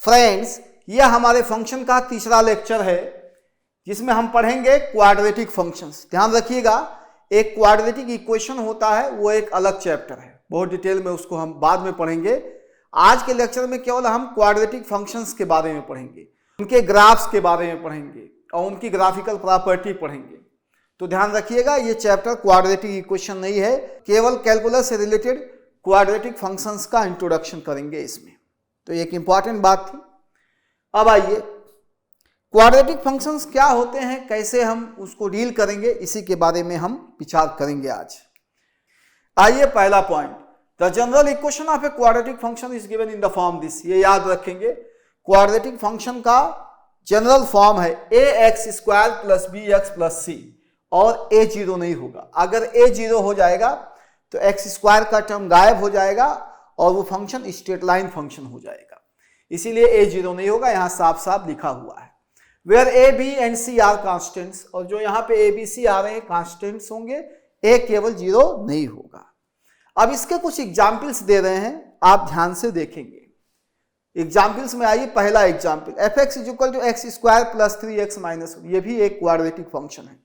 Friends, यह हमारे function का तीसरा लेक्चर है जिसमें हम पढ़ेंगे क्वाड्रेटिक फंक्शंस। ध्यान रखिएगा, एक क्वाड्रेटिक इक्वेशन होता है वो एक अलग चैप्टर है, बहुत डिटेल में उसको हम बाद में पढ़ेंगे। आज के लेक्चर में केवल हम क्वाड्रेटिक फंक्शंस के बारे में पढ़ेंगे, उनके ग्राफ्स के बारे में पढ़ेंगे और उनकी ग्राफिकल प्रॉपर्टी पढ़ेंगे। तो ध्यान रखिएगा, ये चैप्टर क्वाड्रेटिक इक्वेशन नहीं है, केवल कैलकुलस से रिलेटेड क्वाड्रेटिक फंक्शंस का इंट्रोडक्शन करेंगे इसमें। तो एक इंपॉर्टेंट बात थी। अब आइए, क्वाड्रेटिक फंक्शंस क्या होते हैं, कैसे हम उसको डील करेंगे, इसी के बारे में हम विचार करेंगे आज। आइए, पहला point, the general equation of A quadratic function is given in the form this. ये याद रखेंगे, क्वाड्रेटिक फंक्शन का जनरल फॉर्म है ax square plus bx plus c, और a जीरो नहीं होगा। अगर a जीरो हो जाएगा तो x स्क्वायर का टर्म गायब हो जाएगा और वो फंक्शन स्ट्रेट लाइन फंक्शन हो जाएगा, इसीलिए a जीरो नहीं होगा, यहां साफ साफ लिखा हुआ है। Where a b and c are constants, और जो यहां पे a b c आ रहे हैं कॉन्स्टेंट्स होंगे, a केवल जीरो नहीं होगा। अब इसके कुछ एग्जाम्पल्स दे रहे हैं, आप ध्यान से देखेंगे। एग्जाम्पल्स में आइए, पहला example, fx is equal to x square plus 3x minus 1, ये भी एक क्वाड्रेटिक फंक्शन है।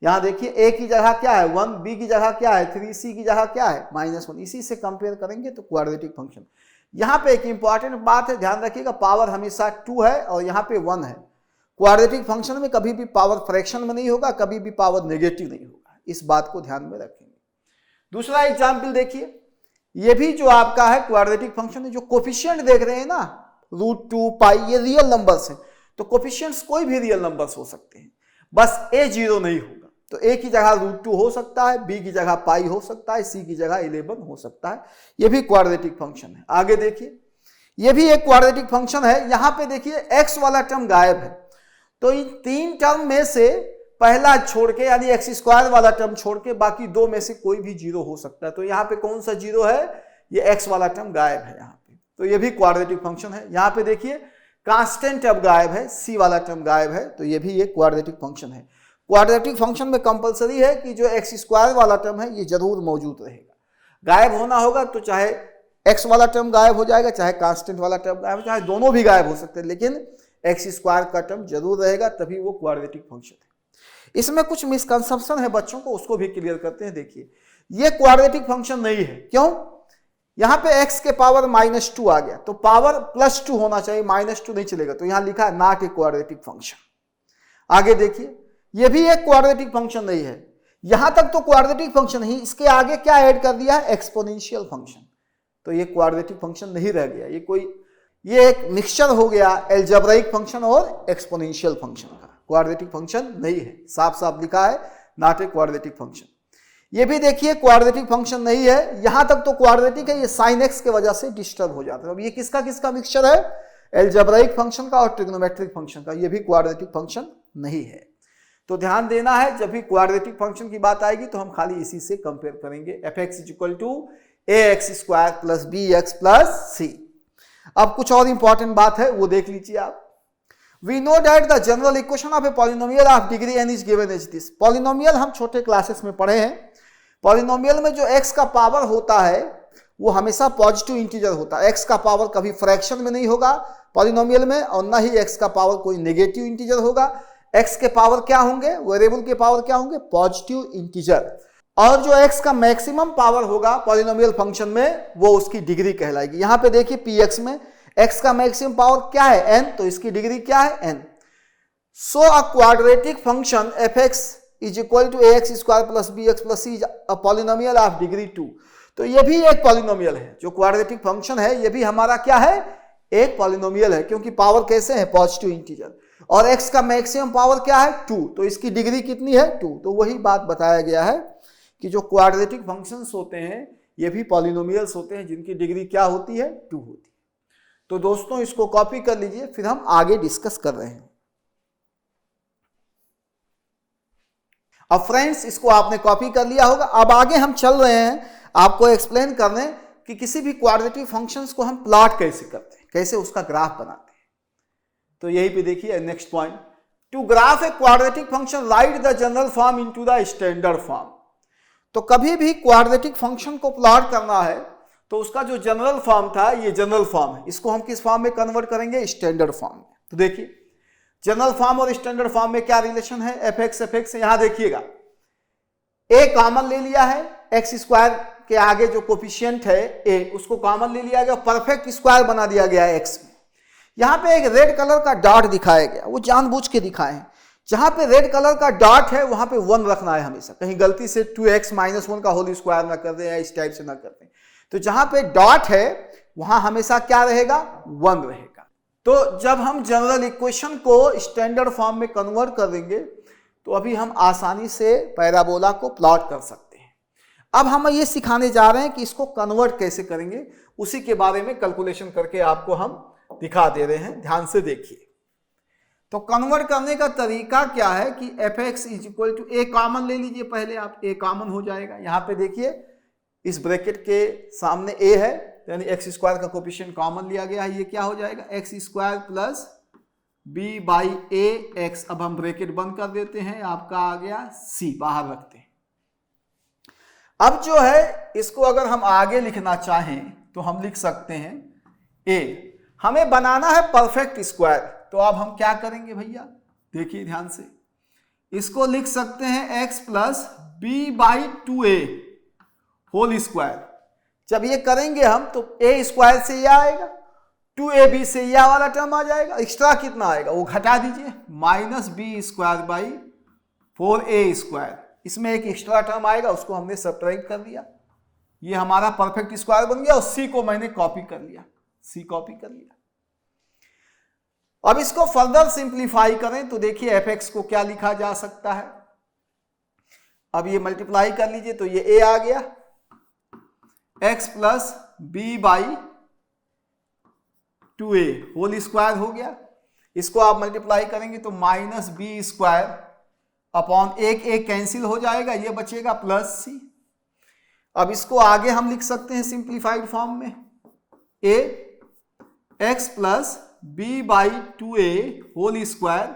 यहां देखिए, a की जगह क्या है 1, b की जगह क्या है 3, c की जगह क्या है -1, इसी से कंपेयर करेंगे तो क्वाड्रेटिक फंक्शन। यहां पे एक इंपॉर्टेंट बात है, ध्यान रखिएगा, पावर हमेशा 2 है और यहां पे 1 है। क्वाड्रेटिक फंक्शन में कभी भी पावर फ्रैक्शन में नहीं होगा, कभी भी पावर नेगेटिव नहीं होगा, इस बात को ध्यान में रखेंगे। दूसरा एग्जाम्पल देखिए, ये भी जो आपका है क्वाड्रेटिक फंक्शन है, जो कोफिशिएंट देख रहे हैं ना, √2 पाई, ये रियल नंबर्स हैं। तो कोफिशिएंट्स कोई भी रियल नंबर्स हो सकते हैं, बस a जीरो नहीं होगा। तो a की जगह √2 हो सकता है, b की जगह पाई हो सकता है, c की जगह 11 हो सकता है। ये भी क्वाड्रेटिक फंक्शन है। आगे देखिए, ये भी एक क्वाड्रेटिक फंक्शन है। यहां पे देखिए x वाला टर्म गायब है, तो इन 3 टर्म में से पहला छोड़ के, यानी एक्स स्क्वायर वाला टर्म छोड़ के, बाकी 2 में से कोई भी जीरो हो सकता है। तो यहाँ पे कौन सा जीरो है, ये एक्स वाला टर्म गायब है यहाँ पे, तो ये भी क्वाड्रेटिक फंक्शन है। यहाँ पे देखिए, कांस्टेंट अब गायब है, सी वाला टर्म गायब है, तो ये भी एक क्वाड्रेटिक फंक्शन है। क्वाड्रेटिक फंक्शन में कंपलसरी है कि जो एक्स स्क्वायर वाला टर्म है ये जरूर मौजूद रहेगा। गायब होना होगा तो चाहे एक्स वाला टर्म गायब हो जाएगा, चाहे कांस्टेंट वाला टर्म गायब हो, चाहे दोनों भी गायब हो सकते हैं, लेकिन एक्स स्क्वायर का टर्म जरूर रहेगा, तभी वो क्वाड्रेटिक फंक्शन है। इसमें कुछ मिसकंसेप्शन है बच्चों को, उसको भी क्लियर करते हैं। देखिए, ये क्वाड्रेटिक फंक्शन नहीं है, क्यों? यहां पे x के पावर -2 आ गया, तो पावर +2 होना चाहिए, -2 नहीं चलेगा, तो यहां लिखा है नॉट ए क्वाड्रेटिक फंक्शन। आगे देखिए, ये भी एक क्वाड्रेटिक फंक्शन नहीं है। यहां तक तो क्वाड्रेटिक फंक्शन ही, इसके आगे क्या ऐड कर दिया है, एक्सपोनेंशियल फंक्शन, तो ये क्वाड्रेटिक फंक्शन नहीं रह गया। ये एक मिक्सचर हो गया अलजेब्राइक फंक्शन और एक्सपोनेंशियल फंक्शन का, क्वाड्रेटिक फंक्शन नहीं है, साफ साफ लिखा है नॉट ए क्वाड्रेटिक फंक्शन। ये भी देखिए क्वाड्रेटिक फंक्शन नहीं है, यहां तक तो क्वाड्रेटिक है, ये sin x के वजह से डिस्टर्ब हो जाता है। अब ये किसका किसका मिक्सचर है, अलजेब्राइक फंक्शन का और ट्रिग्नोमेट्रिक फंक्शन का, ये भी क्वाड्रेटिक फंक्शन नहीं है। तो ध्यान देना है, जब भी क्वाड्रेटिक फंक्शन की बात आएगी तो हम खाली इसी से कंपेयर करेंगे, fx is equal to ax square plus bx plus c। अब कुछ और इंपॉर्टेंट बात है, वो देख लीजिए आप। We know that the general equation of a polynomial of degree n is given as this। Polynomial हम छोटे क्लासेस में पढ़े हैं। पॉलिनोमियल में जो x का पावर होता है वो हमेशा पॉजिटिव इंटीजर होता है, x का पावर कभी फ्रैक्शन में नहीं होगा पॉलिनोमियल में, और ना ही x का पावर कोई नेगेटिव इंटीजर होगा। x के पावर क्या होंगे, वेरिएबल के पावर क्या होंगे, पॉजिटिव इंटीजर। और जो x का मैक्सिमम पावर होगा पॉलिनोमियल फंक्शन में, वो उसकी डिग्री कहलाएगी। यहां पे देखिए px में x का मैक्सिमम पावर क्या है, n, तो इसकी डिग्री क्या है, n। So a quadratic function fx is equal to ax square plus bx plus c is a polynomial of degree 2। तो ये भी एक पॉलिनोमियल है, जो क्वाड्रेटिक फंक्शन है ये भी हमारा क्या है, एक पॉलिनोमियल है, क्योंकि पावर कैसे है, पॉजिटिव इंटीजर, और x का मैक्सिमम पावर क्या है 2, तो इसकी डिग्री कितनी है 2। तो वही बात बताया गया है कि जो क्वाड्रेटिक फंक्शंस होते हैं ये भी पॉलिनोमियल्स होते हैं, जिनकी डिग्री क्या होती है, 2 होती है। तो दोस्तों इसको कॉपी कर लीजिए, फिर हम आगे डिस्कस कर रहे हैं। अब फ्रेंड्स इसको आपने कॉपी कर लिया होगा। अब आगे हम चल रहे हैं आपको एक्सप्लेन करने कि किसी भी क्वाड्रेटिक फंक्शंस को हम प्लॉट कैसे करते हैं, कैसे उसका ग्राफ बनाते हैं। तो यही पे देखिए next point, to graph a quadratic function write the general form into the standard form. तो कभी भी क्वाड्रेटिक फंक्शन को प्लॉट करना है तो उसका जो जनरल फॉर्म था ये जनरल फॉर्म है, इसको हम किस फॉर्म में कन्वर्ट करेंगे, स्टैंडर्ड फॉर्म में। तो देखिए जनरल फॉर्म और स्टैंडर्ड फॉर्म में क्या रिलेशन है, एफ एक्स। यहां देखिएगा ए कॉमन ले लिया है, एक्स स्क्वायर के आगे जो कोफिशिएंट है ए उसको कॉमन ले लिया गया, परफेक्ट स्क्वायर बना दिया गया है एक्स में। यहां पे एक रेड कलर का डॉट दिखाया गया, वो जानबूझ के दिखाए हैं। जहां पे रेड कलर का डॉट है वहां पे 1 रखना है हमेशा, कहीं गलती से 2x - 1 का होल स्क्वायर ना कर दें या इस टाइप से ना कर दें। तो जहां पे डॉट है वहां हमेशा क्या रहेगा, 1 रहेगा। तो जब हम जनरल इक्वेशन को स्टैंडर्ड फॉर्म में कन्वर्ट कर देंगे तो अभी हम आसानी से पैराबोला को प्लॉट कर सकते हैं। अब हम ये सिखाने जा रहे हैं कि इसको कन्वर्ट कैसे करेंगे, उसी के बारे में कैलकुलेशन करके आपको हम दिखा दे रहे हैं, ध्यान से देखिए। तो कन्वर्ट करने का तरीका क्या है कि f x is equal to a common ले लीजिए, पहले आप ए कॉमन हो जाएगा। यहां पे देखिए इस ब्रैकेट के सामने ए है, यानी एक्स स्क्वायर का कोफिशिएंट कॉमन लिया गया है, ये क्या हो जाएगा, x square plus b by a x. अब हम ब्रैकेट बंद कर देते हैं, आपका आ गया सी, बाहर रखते हैं। अब जो है इसको अगर हम आगे लिखना चाहें तो हम लिख सकते हैं ए, हमें बनाना है परफेक्ट स्क्वायर। तो अब हम क्या करेंगे भैया, देखिए ध्यान से, इसको लिख सकते हैं x plus b by 2a whole square. जब ये करेंगे हम तो a स्क्वायर से यह आएगा, 2ab से यह वाला टर्म आ जाएगा, एक्स्ट्रा कितना आएगा वो घटा दीजिए, minus B square by 4a square. इसमें एक एक्स्ट्रा टर्म आएगा, उसको हमने सब्ट्रैक्ट कर दिया, ये हमारा परफेक्ट स्क्वायर बन गया। और c को मैंने कॉपी कर लिया, c कॉपी कर लिया। अब इसको फर्दर सिंप्लीफाई करें तो देखिए एफ एक्स को क्या लिखा जा सकता है। अब ये मल्टीप्लाई कर लीजिए तो ये ए आ गया, x plus b by 2a whole square हो गया। इसको आप मल्टीप्लाई करेंगे तो माइनस बी स्क्वायर अपॉन एक कैंसिल हो जाएगा, ये बचेगा प्लस सी। अब इसको आगे हम लिख सकते हैं सिंप्लीफाइड फॉर्म में, a x plus b by 2a whole square,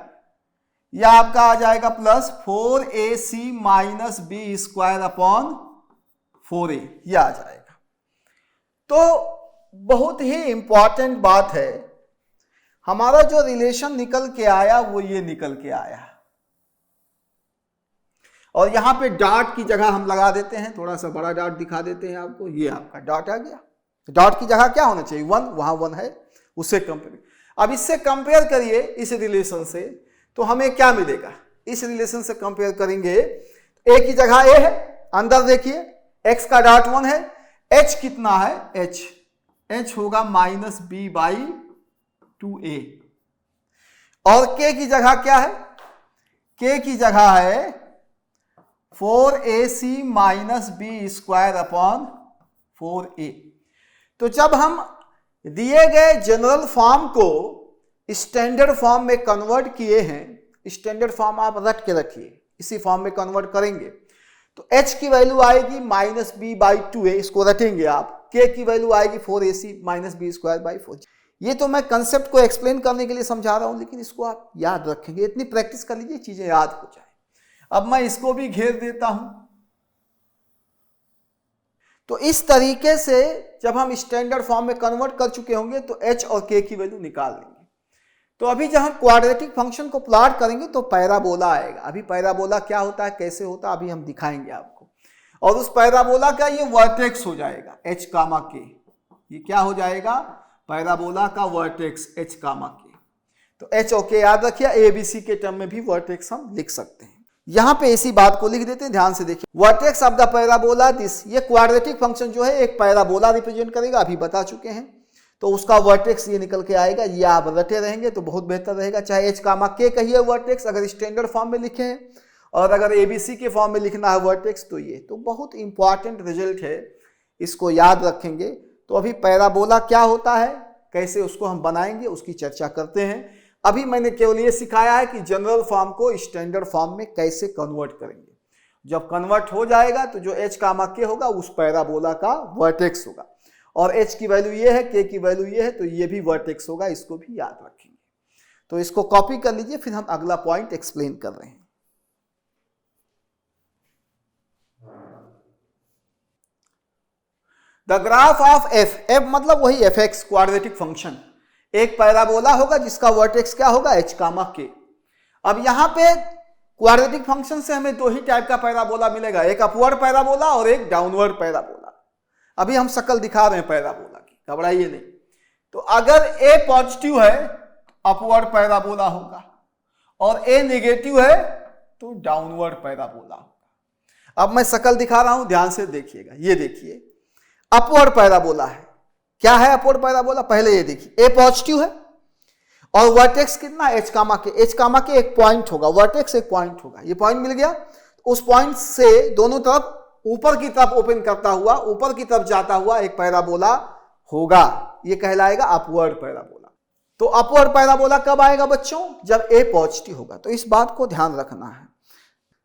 या आपका आ जाएगा plus 4ac minus B square upon 4a, यह आ जाएगा। तो बहुत ही इंपॉर्टेंट बात है, हमारा जो रिलेशन निकल के आया वो ये निकल के आया। और यहां पे डॉट की जगह हम लगा देते हैं, थोड़ा सा बड़ा डॉट दिखा देते हैं आपको, ये आपका डॉट आ गया। डॉट की जगह क्या होना चाहिए, 1, वहां 1 है, उससे कंपेयर। अब इससे कंपेयर करिए इस रिलेशन से तो हमें क्या मिलेगा, इस रिलेशन से कंपेयर करेंगे ए की जगह ए है, अंदर देखिए एक्स का डॉट 1 है, एच कितना है, एच होगा माइनस बी बाई 2a। और के की जगह क्या है, के की जगह है 4ac minus B square upon 4a। तो जब हम दिए गए जनरल फॉर्म को स्टैंडर्ड फॉर्म में कन्वर्ट किए हैं, स्टैंडर्ड फॉर्म आप रट के रखिए, इसी फॉर्म में कन्वर्ट करेंगे तो h की वैल्यू आएगी माइनस बी बाई 2a, इसको रटेंगे आप, k की वैल्यू आएगी 4ac minus B square by 4। ये तो मैं कंसेप्ट को एक्सप्लेन करने के लिए समझा रहा हूं, लेकिन इसको आप याद रखेंगे, इतनी प्रैक्टिस कर लीजिए चीजें याद हो जाए। अब मैं इसको भी घेर देता हूं। तो इस तरीके से जब हम स्टैंडर्ड फॉर्म में कन्वर्ट कर चुके होंगे तो h और k की वैल्यू निकाल लेंगे। तो अभी जब हम क्वाड्रेटिक फंक्शन को प्लॉट करेंगे तो पैराबोला आएगा। अभी पैराबोला क्या होता है, कैसे होता है, अभी हम दिखाएंगे आपको। और उस पैराबोला का ये वर्टेक्स हो जाएगा h कामा k, ये क्या हो जाएगा, पैराबोला का वर्टेक्स h कामा k। तो h और k याद रखिए, a b c के टर्म में भी वर्टेक्स हम लिख सकते हैं। यहां पे इसी बात को लिख देते हैं, ध्यान से देखिए, vertex of the parabola this, ये क्वाड्रेटिक फंक्शन जो है एक पैराबोला रिप्रेजेंट करेगा, अभी बता चुके हैं। तो उसका वर्टेक्स ये निकल के आएगा, ये आप रटे रहेंगे तो बहुत बेहतर रहेगा। चाहे h कामा k कहिए वर्टेक्स अगर स्टैंडर्ड फॉर्म में लिखे हैं, और अगर abc के फॉर्म में लिखना है वर्टेक्स तो ये, तो बहुत इंपॉर्टेंट रिजल्ट है, इसको याद रखेंगे। तो अभी पैराबोला क्या होता है, कैसे उसको हम बनाएंगे, उसकी चर्चा करते हैं। अभी मैंने केवल ये सिखाया है कि जनरल फॉर्म को स्टैंडर्ड फॉर्म में कैसे कन्वर्ट करेंगे। जब कन्वर्ट हो जाएगा तो जो h कामा k होगा उस पैराबोला का वर्टेक्स होगा, और h की वैल्यू ये है, k की वैल्यू ये है, तो ये भी वर्टेक्स होगा, इसको भी याद रखेंगे। तो इसको कॉपी कर लीजिए, फिर हम अगला पॉइंट एक्सप्लेन कर रहे हैं। The graph of F, F मतलब वही एफ एक्स क्वाड्रेटिक फंक्शन, एक पैराबोला होगा जिसका वर्टेक्स क्या होगा h, k। अब यहां पे क्वाड्रेटिक फंक्शन से हमें दो ही टाइप का पैराबोला मिलेगा, एक अपवर्ड पैराबोला और एक डाउनवर्ड पैराबोला। अभी हम शक्ल दिखा रहे हैं पैराबोला की, घबराइए नहीं। तो अगर a पॉजिटिव है अपवर्ड पैराबोला होगा और a नेगेटिव है तो डाउनवर्ड पैराबोला होगा। अब मैं शक्ल दिखा रहा हूं, ध्यान से देखिएगा। ये देखिए अपवर्ड पैराबोला है। क्या है अपवर्ड पैराबोला? पहले ये देखिए, a पॉजिटिव है और वर्टेक्स कितना h, के एक पॉइंट होगा, वर्टेक्स एक पॉइंट होगा। ये पॉइंट मिल गया, उस पॉइंट से दोनों तरफ ऊपर की तरफ ओपन करता हुआ, ऊपर की तरफ जाता हुआ एक पैराबोला होगा, ये कहलाएगा अपवर्ड पैराबोला। तो अपवर्ड पैराबोला कब आएगा बच्चों? जब a पॉजिटिव होगा। तो इस बात को ध्यान रखना है।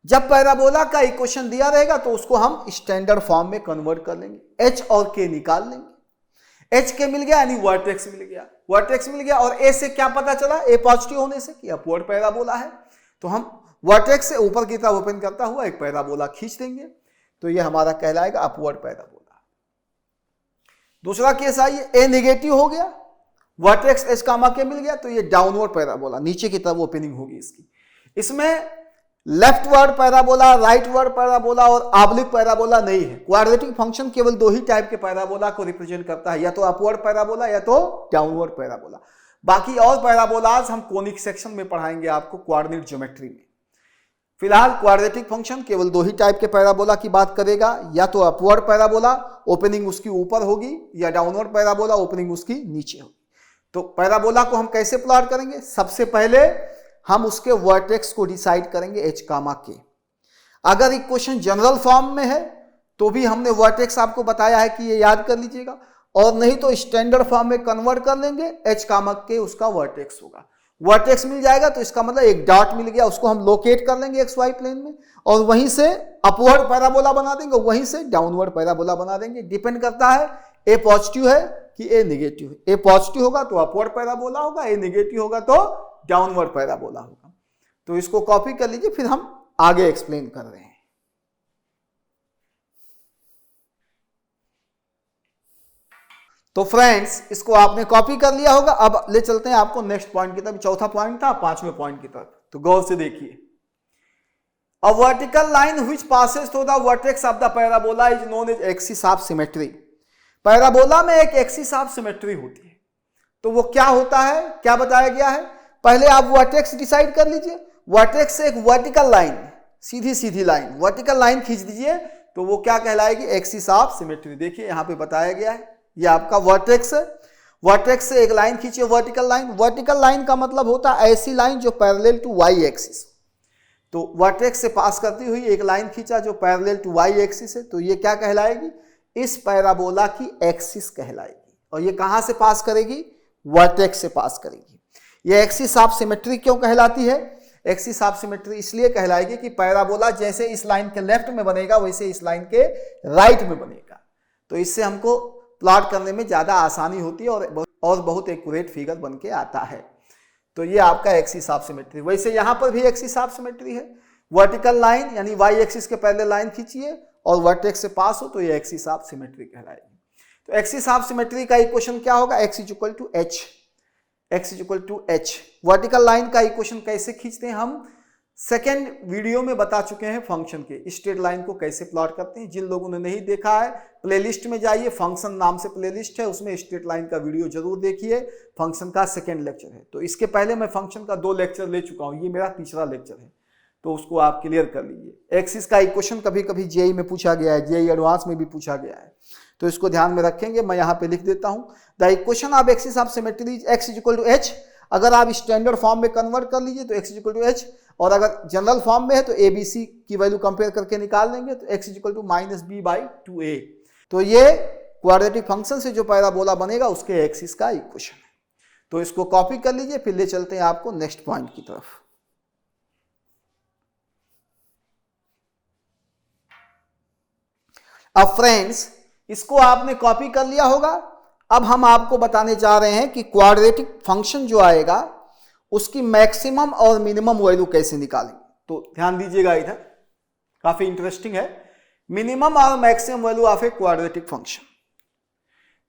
जब पैराबोला का इक्वेशन दिया रहेगा तो उसको हम स्टैंडर्ड फॉर्म में कन्वर्ट कर लेंगे, h और k निकाल लेंगे। h k मिल गया यानी वर्टेक्स मिल गया, वर्टेक्स मिल गया और a से क्या पता चला? a पॉजिटिव होने से कि अपवर्ड पैराबोला है। तो हम वर्टेक्स से ऊपर की तरफ ओपन करता हुआ एक पैराबोला खींच देंगे, तो ये हमारा कहलाएगा अपवर्ड पैराबोला। दूसरा केस आइए, a नेगेटिव हो गया, वर्टेक्स h, k मिल गया, तो ये डाउनवर्ड पैराबोला, नीचे की तरफ ओपनिंग होगी इसकी। इसमें left word parabola, right word parabola और ऑब्लिक पैराबोला नहीं है। क्वाड्रेटिक फंक्शन केवल दो ही टाइप के पैराबोला को रिप्रेजेंट करता है, या तो अपवर्ड पैराबोला या तो डाउनवर्ड पैराबोला। बाकी और पैराबोलाज हम कोनिक सेक्शन में पढ़ाएंगे आपको कोऑर्डिनेट ज्योमेट्री में। फिलहाल क्वाड्रेटिक फंक्शन केवल दो ही टाइप के पैराबोला की बात करेगा, या तो अपवर्ड पैराबोला ओपनिंग उसकी ऊपर होगी, या डाउनवर्ड पैराबोला ओपनिंग उसकी नीचे होगी। तो पैराबोला को हम कैसे प्लॉट करेंगे? सबसे पहले हम उसके वर्टेक्स को डिसाइड करेंगे h, k। अगर इक्वेशन जनरल फॉर्म में है तो भी हमने वर्टेक्स आपको बताया है कि ये याद कर लीजिएगा, और नहीं तो स्टैंडर्ड फॉर्म में कन्वर्ट कर लेंगे, h, k उसका वर्टेक्स होगा। वर्टेक्स मिल जाएगा तो इसका मतलब एक डॉट मिल गया, उसको हम लोकेट कर लेंगे XY प्लेन में और वहीं से अपवर्ड पैराबोला बना देंगे, वहीं से डाउनवर्ड पैराबोला बना देंगे। डिपेंड करता है a पॉजिटिव है कि a नेगेटिव है। a पॉजिटिव होगा तो अपवर्ड पैराबोला होगा, a नेगेटिव होगा तो डाउनवर्ड पैराबोला होगा। तो इसको कॉपी कर लीजिए, फिर हम आगे एक्सप्लेन कर रहे हैं। तो फ्रेंड्स, इसको आपने कॉपी कर लिया होगा। अब ले चलते हैं आपको नेक्स्ट पॉइंट की तरफ। चौथा पॉइंट था, पांचवें पॉइंट की तरफ। तो गौर से देखिए, a vertical line which passes through the vertex of the parabola is known as axis of symmetry. Parabola में एक एक्सिस ऑफ सिमेट्री होती है, तो वो क्या होता है, क्या बताया गया है? पहले आप वर्टेक्स डिसाइड कर लीजिए। वर्टेक्स से एक वर्टिकल लाइन, सीधी सीधी लाइन, वर्टिकल लाइन खींच दीजिए, तो वो क्या कहलाएगी? Axis of symmetry. देखिए यहां पे बताया गया है, ये आपका वर्टेक्स है। वर्टेक्स से एक लाइन खींचिए, वर्टिकल लाइन। वर्टिकल लाइन का मतलब होता है ऐसी लाइन जो पैरेलल टू वाई एक्सिस। तो वर्टेक्स से पास करती हुई एक लाइन खींचा जो पैरेलल टू वाई एक्सिस है, तो ये क्या कहलाएगी? इस पैराबोला की एक्सिस कहलाएगी। और ये कहां से पास करेगी? वर्टेक्स से पास करेगी। ये एक्सिस ऑफ सिमेट्री क्यों कहलाती है? एक्सिस ऑफ सिमेट्री इसलिए कहलाएगी कि पैराबोला जैसे इस लाइन के लेफ्ट में बनेगा वैसे इस लाइन के राइट में बनेगा। तो इससे हमको प्लॉट करने में ज्यादा आसानी होती है और बहुत एक्यूरेट फिगर बन के आता है। तो ये आपका एक्सिस ऑफ सिमेट्री। वैसे यहां पर भी एक्सिस ऑफ सिमेट्री है। वर्टिकल लाइन यानी वाई एक्सिस के पैरेलल लाइन खींचिए और वर्टेक्स से पास हो तो ये एक्सिस ऑफ सिमेट्री कहलाएगी। तो एक्सिस ऑफ सिमेट्री का इक्वेशन क्या होगा? x is equal to h, x is equal to h। Vertical line का इक्वेशन कैसे खींचते हैं हम सेकेंड वीडियो में बता चुके हैं। फंक्शन के स्ट्रेट लाइन को कैसे प्लॉट करते हैं, जिन लोगों ने नहीं देखा है प्लेलिस्ट में जाइए, फंक्शन नाम से प्लेलिस्ट है, उसमें स्ट्रेट लाइन का वीडियो जरूर देखिए। फंक्शन का सेकेंड लेक्चर है। तो इसके पहले मैं फंक्शन का 2 लेक्चर ले चुका हूं, ये मेरा तीसरा लेक्चर है, तो उसको आप क्लियर कर लीजिए। एक्सिस का इक्वेशन कभी कभी जेई में पूछा गया है, जेई एडवांस में भी पूछा गया है, तो इसको ध्यान में रखेंगे। मैं यहाँ पे लिख देता हूँ, the equation of axis of symmetry is x is equal to h। अगर आप स्टैंडर्ड फॉर्म में कन्वर्ट कर लीजिए तो x is equal to h, और अगर जनरल फॉर्म में है तो ABC की वैल्यू कंपेयर करके निकाल लेंगे तो x is equal to -b/2a। तो ये क्वाड्रेटिक फंक्शन से जो पैराबोला बनेगा उसके एक्सिस का इक्वेशन है। तो इसको कॉपी कर लीजिए, फिर ले चलते हैं आपको नेक्स्ट पॉइंट की तरफ। अब फ्रेंड्स, इसको आपने कॉपी कर लिया होगा। अब हम आपको बताने जा रहे हैं कि क्वाड्रेटिक फंक्शन जो आएगा उसकी मैक्सिमम और मिनिमम वैल्यू कैसे निकालेंगे। तो ध्यान दीजिएगा, इधर काफी इंटरेस्टिंग है। मिनिमम और maximum value of A quadratic function.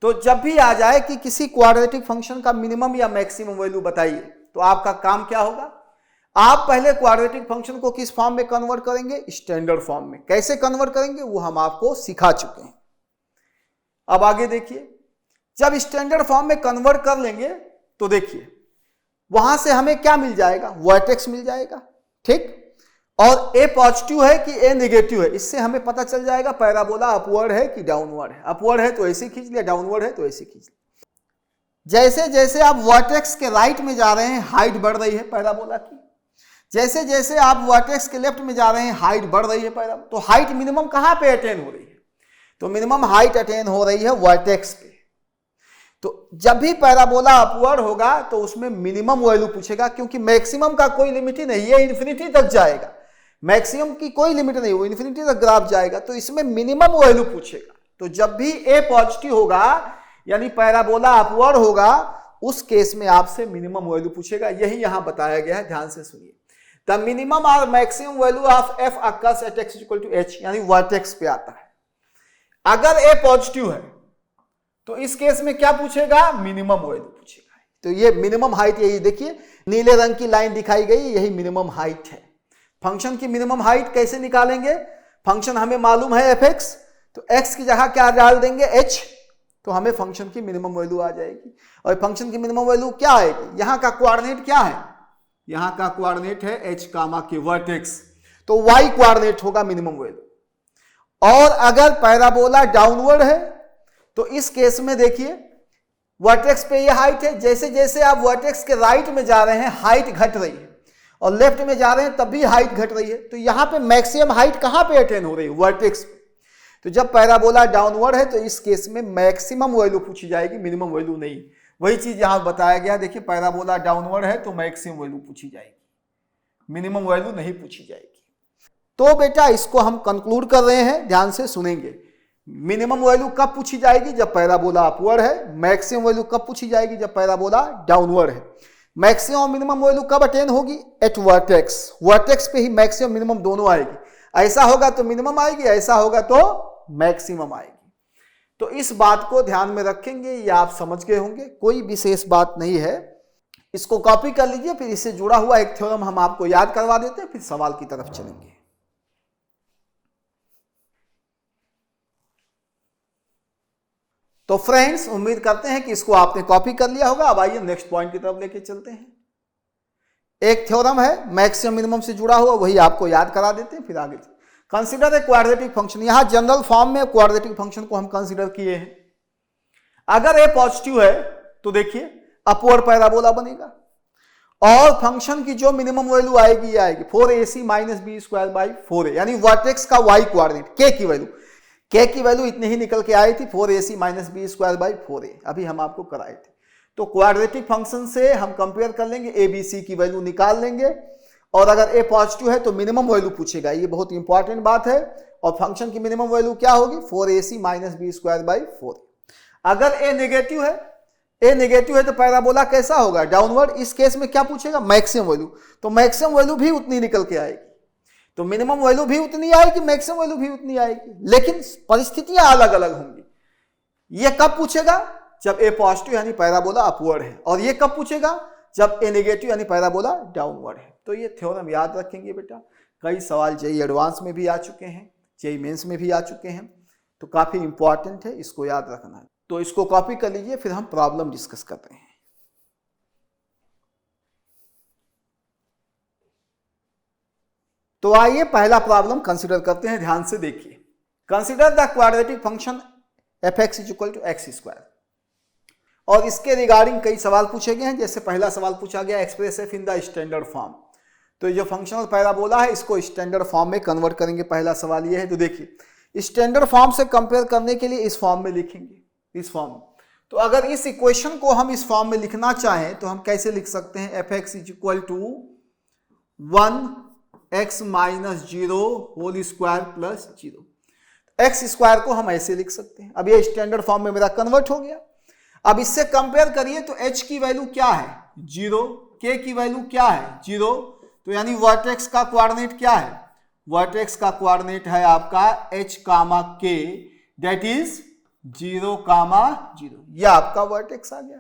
तो जब भी आ जाए कि किसी क्वाड्रेटिक फंक्शन का मिनिमम या मैक्सिमम वैल्यू बताइए, तो आपका काम क्या होगा, आप पहले क्वाड्रेटिक फंक्शन को किस फॉर्म में कन्वर्ट करेंगे, स्टैंडर्ड फॉर्म में। कैसे कन्वर्ट करेंगे वो हम आपको सिखा चुके हैं। अब आगे देखिए, जब स्टैंडर्ड फॉर्म में कन्वर्ट कर लेंगे तो देखिए वहां से हमें क्या मिल जाएगा, वर्टेक्स मिल जाएगा, ठीक। और ए पॉजिटिव है कि ए नेगेटिव है, इससे हमें पता चल जाएगा पैराबोला अपवर्ड है कि डाउनवर्ड है। अपवर्ड है तो ऐसे खींच लिया, डाउनवर्ड है तो ऐसे खींच लिया। जैसे जैसे आप वर्टेक्स के राइट में जा रहे हैं हाइट बढ़ रही है पैराबोला की, जैसे जैसे आप वर्टेक्स के लेफ्ट में जा रहे हैं हाइट बढ़ रही है पैराबोला। तो हाइट मिनिमम कहां पे अटेन हो रही है, तो मिनिमम हाइट अटेन हो रही है वर्टेक्स पे। तो जब भी पैराबोला अपवर्ड होगा तो उसमें मिनिमम वैल्यू पूछेगा, क्योंकि मैक्सिमम का कोई लिमिट ही नहीं है, इन्फिनिटी तक जाएगा। मैक्सिमम की कोई लिमिट नहीं, वो इन्फिनिटी तक ग्राफ जाएगा, तो इसमें मिनिमम वैल्यू पूछेगा। तो जब भी ए पॉजिटिव होगा यानी पैराबोला अपवर्ड होगा, उस केस में आपसे मिनिमम वैल्यू पूछेगा। यही यहां बताया गया है, ध्यान से सुनिए। द मिनिमम और maximum value of f occurs at x equal to h, यानी वर्टेक्स पे आता है। अगर ए पॉजिटिव है तो इस केस में क्या पूछेगा, मिनिमम वैल्यू पूछेगा। तो ये मिनिमम हाइट, यही देखिए नीले रंग की लाइन दिखाई गई, यही मिनिमम हाइट है। फंक्शन की मिनिमम हाइट कैसे निकालेंगे, फंक्शन हमें मालूम है एफ एक्स, तो एक्स की जगह क्या डाल देंगे, एच, तो हमें फंक्शन की मिनिमम वैल्यू आ जाएगी। और फंक्शन की मिनिमम वैल्यू क्या आएगी, यहां का कोऑर्डिनेट क्या है, यहां का कोऑर्डिनेट है एच कामा के वर्टेक्स, तो वाई कोऑर्डिनेट होगा मिनिमम वैल्यू। और अगर पैराबोला डाउनवर्ड है तो इस केस में देखिए वर्टेक्स पे ये हाइट है, जैसे जैसे आप वर्टेक्स के राइट में जा रहे हैं हाइट घट रही है, और लेफ्ट में जा रहे हैं तब भी हाइट घट रही है। तो यहां पे मैक्सिमम हाइट कहां पे अटेन हो रही है, वर्टेक्स पे। तो जब पैराबोला डाउनवर्ड है तो इस केस में मैक्सिमम वैल्यू पूछी जाएगी, मिनिमम वैल्यू नहीं। वही चीज यहां बताया गया, देखिए पैराबोला डाउनवर्ड है तो मैक्सिमम वैल्यू पूछी जाएगी, मिनिमम वैल्यू नहीं पूछी जाएगी। तो बेटा इसको हम कंक्लूड कर रहे हैं, ध्यान से सुनेंगे। मिनिमम वैल्यू कब पूछी जाएगी, जब पैराबोला अपवर्ड है। मैक्सिमम वैल्यू कब पूछी जाएगी, जब पैराबोला डाउनवर्ड है। मैक्सिमम और मिनिमम वैल्यू कब अटेन होगी, एट वर्टेक्स। वर्टेक्स पे ही मैक्सिमम मिनिमम दोनों आएगी। ऐसा होगा तो मिनिमम आएगी, ऐसा होगा तो मैक्सिमम आएगी। तो इस बात को ध्यान में रखेंगे, ये आप समझ गए होंगे, कोई विशेष बात नहीं है। इसको कॉपी कर लीजिए, फिर इससे जुड़ा हुआ एक थ्योरम हम आपको याद करवा देते हैं, फिर सवाल की तरफ चलेंगे। तो फ्रेंड्स उम्मीद करते हैं कि इसको आपने कॉपी कर लिया होगा। अब आइए नेक्स्ट पॉइंट की तरफ लेके चलते हैं। एक थ्योरम है मैक्सिमम मिनिमम से जुड़ा हुआ, वही आपको याद करा देते हैं, फिर आगे कंसीडर ए क्वाड्रेटिक फंक्शन। यहां जनरल फॉर्म में क्वाड्रेटिक फंक्शन को हम कंसीडर किए हैं। अगर ए पॉजिटिव है तो देखिए अपवर्ड पैराबोला बनेगा, और फंक्शन की जो मिनिमम वैल्यू आएगी आएगी 4ac minus B square by 4a, यानी वर्टेक्स का वाई कोऑर्डिनेट के की वैल्यू, के की वैल्यू इतने ही निकल के आई थी 4ac minus B square by 4a, अभी हम आपको कराए थे। तो क्वाड्रेटिक फंक्शन से हम कंपेयर कर लेंगे, ए बी सी की वैल्यू निकाल लेंगे, और अगर ए पॉजिटिव है तो मिनिमम वैल्यू पूछेगा, ये बहुत इंपॉर्टेंट बात है। और फंक्शन की मिनिमम वैल्यू क्या होगी, 4ac minus B square by 4a। अगर ए नेगेटिव है, ए नेगेटिव है तो पैराबोला कैसा होगा, डाउनवर्ड। इस केस में क्या पूछेगा, मैक्सिमम वैल्यू, तो मैक्सिमम वैल्यू भी उतनी निकल के आएगी। तो मिनिमम वैल्यू भी उतनी आएगी, मैक्सिमम वैल्यू भी उतनी आएगी, लेकिन परिस्थितियां अलग अलग होंगी। ये कब पूछेगा, जब ए पॉजिटिव यानी पैराबोला अपवर्ड है, और ये कब पूछेगा, जब ए नेगेटिव यानी पैराबोला डाउनवर्ड है। तो ये थ्योरम याद रखेंगे बेटा। कई सवाल जेईई एडवांस में भी आ चुके हैं, जेईई मेंस में भी आ चुके हैं, तो काफी इंपॉर्टेंट है, इसको याद रखना है। तो इसको कॉपी कर लीजिए, फिर हम प्रॉब्लम डिस्कस करते हैं। तो आइए पहला प्रॉब्लम कंसीडर करते हैं, ध्यान से देखिए। Consider the quadratic function f x is equal to x square, और इसके रिगार्डिंग कई सवाल पूछे गए हैं। जैसे पहला सवाल पूछा गया express F in the standard form, तो जो फंक्शनल पैराबोला है इसको स्टैंडर्ड फॉर्म में कन्वर्ट करेंगे। पहला सवाल ये है। तो देखिए स्टैंडर्ड फॉर्म से कंपेयर करने के लिए इस फॉर्म में लिखेंगे, इस फॉर्म में। तो अगर इस इक्वेशन को हम इस फॉर्म में लिखना चाहें तो हम कैसे लिख सकते हैं, f x is equal to 1x minus 0 whole square plus 0। X square को हम ऐसे लिख सकते हैं। अब ये स्टैंडर्ड फॉर्म में मेरा कन्वर्ट हो गया। अब इससे कंपेयर करिए तो h की वैल्यू क्या है, 0, k की वैल्यू क्या है, 0, तो यानी वर्टेक्स का कोऑर्डिनेट क्या है, वर्टेक्स का कोऑर्डिनेट है आपका h, k, दैट इज 0, 0, ये आपका वर्टेक्स आ गया।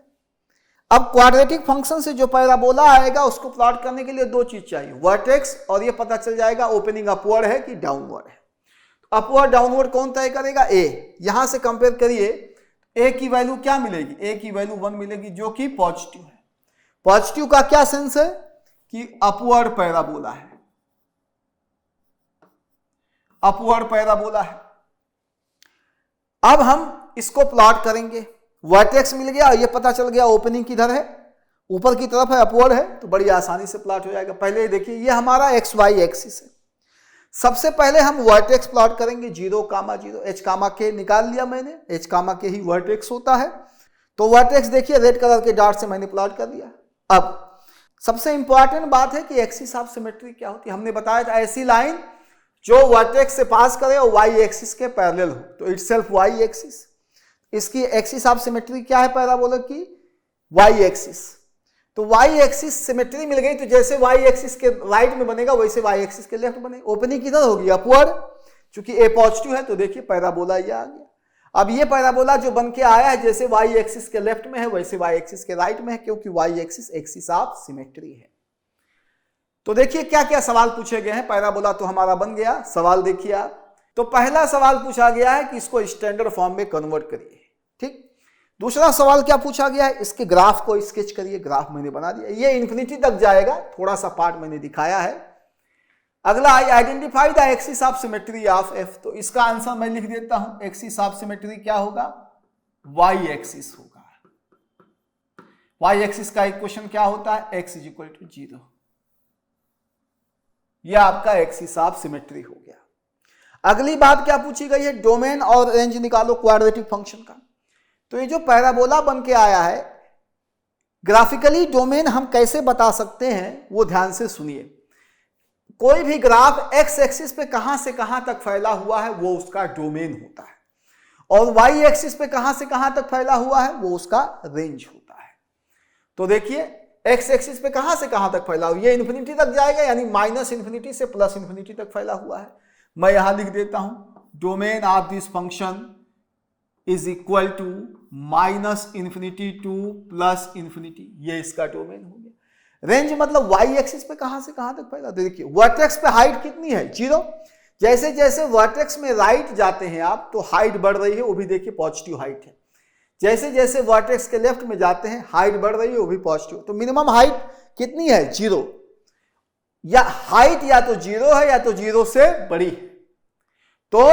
अब क्वाड्रेटिक फंक्शन से जो पैराबोला आएगा उसको प्लॉट करने के लिए दो चीज चाहिए, वर्टेक्स और ये पता चल जाएगा ओपनिंग अपवर्ड है कि डाउनवर्ड है। तो अपवर्ड डाउनवर्ड कौन तय करेगा? ए। यहां से कंपेयर करिए, ए की वैल्यू क्या मिलेगी? ए की वैल्यू 1 मिलेगी जो कि पॉजिटिव है। पॉजिटिव का क्या सेंस है कि अपवर्ड पैराबोला है, अपवर्ड पैराबोला है। अब हम इसको प्लॉट करेंगे, वर्टेक्स मिल गया और ये पता चल गया ओपनिंग किधर है, ऊपर की तरफ है, अपवर्ड है, तो बड़ी आसानी से प्लॉट हो जाएगा। पहले देखिए ये हमारा एक्स वाई एक्सिस है। सबसे पहले हम वर्टेक्स प्लॉट करेंगे 0, 0, एच कामा के निकाल लिया मैंने, एच कामा के ही वर्टेक्स होता है। तो वर्टेक्स देखिए रेड कलर के डॉट से मैंने प्लॉट कर दिया। अब सबसे इंपॉर्टेंट बात है कि एक्सिस ऑफ सिमेट्री क्या होती है। हमने बताया था ऐसी लाइन जो वर्टेक्स से पास करे और वाई एक्सिस के पैरेलल हो, तो इटसेल्फ वाई एक्सिस। इसकी एक्सिस ऑफ सिमेट्री क्या है पैराबोला की? Y axis. तो वाई एक्सिस सिमेट्री मिल गई, तो जैसे वाई एक्सिस के राइट में बनेगा वैसे वाई एक्सिस के लेफ्ट बनेगा। ओपनिंग किधर होगी? अपवर्ड। चूंकि ए पॉजिटिव है तो देखिए पैराबोला ये आ गया। अब ये पैराबोला जो बन के आया है जैसे वाई एक्सिस के लेफ्ट में है वैसे वाई एक्सिस के राइट में है, क्योंकि y axis axis of symmetry है। तो देखिए क्या क्या सवाल पूछे गए हैं। पैराबोला तो हमारा बन गया। सवाल देखिए आप, तो पहला सवाल पूछा गया है कि इसको स्टैंडर्ड फॉर्म में कन्वर्ट करिए, ठीक। दूसरा सवाल क्या पूछा गया है? इसके ग्राफ को स्केच करिए। ग्राफ मैंने बना दिया, ये इन्फिनिटी तक जाएगा, थोड़ा सा पार्ट मैंने दिखाया है। अगला identify the axis of symmetry of F. तो इसका आंसर मैं लिख देता हूं, एक्सिस ऑफ सिमेट्री क्या होगा? वाई एक्सिस होगा। वाई एक्सिस का इक्वेशन क्या होता है? X is equal to 0। यह आपका एक्सिस ऑफ सिमेट्री हो गया। अगली बात क्या पूछी गई है? डोमेन और रेंज निकालो क्वाड्रेटिक फंक्शन का। तो ये जो पैराबोला बन के आया है, ग्राफिकली डोमेन हम कैसे बता सकते हैं वो ध्यान से सुनिए। कोई भी ग्राफ एक्स एक्सिस पे कहां से कहां तक फैला हुआ है वो उसका डोमेन होता है, और वाई एक्सिस पे कहां से कहां तक फैला हुआ है वो उसका रेंज होता है। तो देखिए एक्स एक्सिस पे कहां से कहां तक फैला हुआ, ये इन्फिनिटी तक जाएगा, यानी माइनस इन्फिनिटी से प्लस इन्फिनिटी तक फैला हुआ है। मैं यहां लिख देता हूं, domain of this function is equal to minus infinity to plus infinity, ये इसका डोमेन हो गया। रेंज मतलब वाई एक्सिस पे कहां से कहां तक फैला। देखिए वर्टेक्स पे हाइट कितनी है? 0। जैसे जैसे वर्टेक्स में राइट जाते हैं आप तो हाइट बढ़ रही है, वो भी देखिए पॉजिटिव हाइट है। जैसे जैसे वर्टेक्स के लेफ्ट में जाते हैं हाइट बढ़ रही है, वो भी पॉजिटिव। तो मिनिमम हाइट कितनी है? 0। या हाइट या तो 0 है या तो 0 से बड़ी है। तो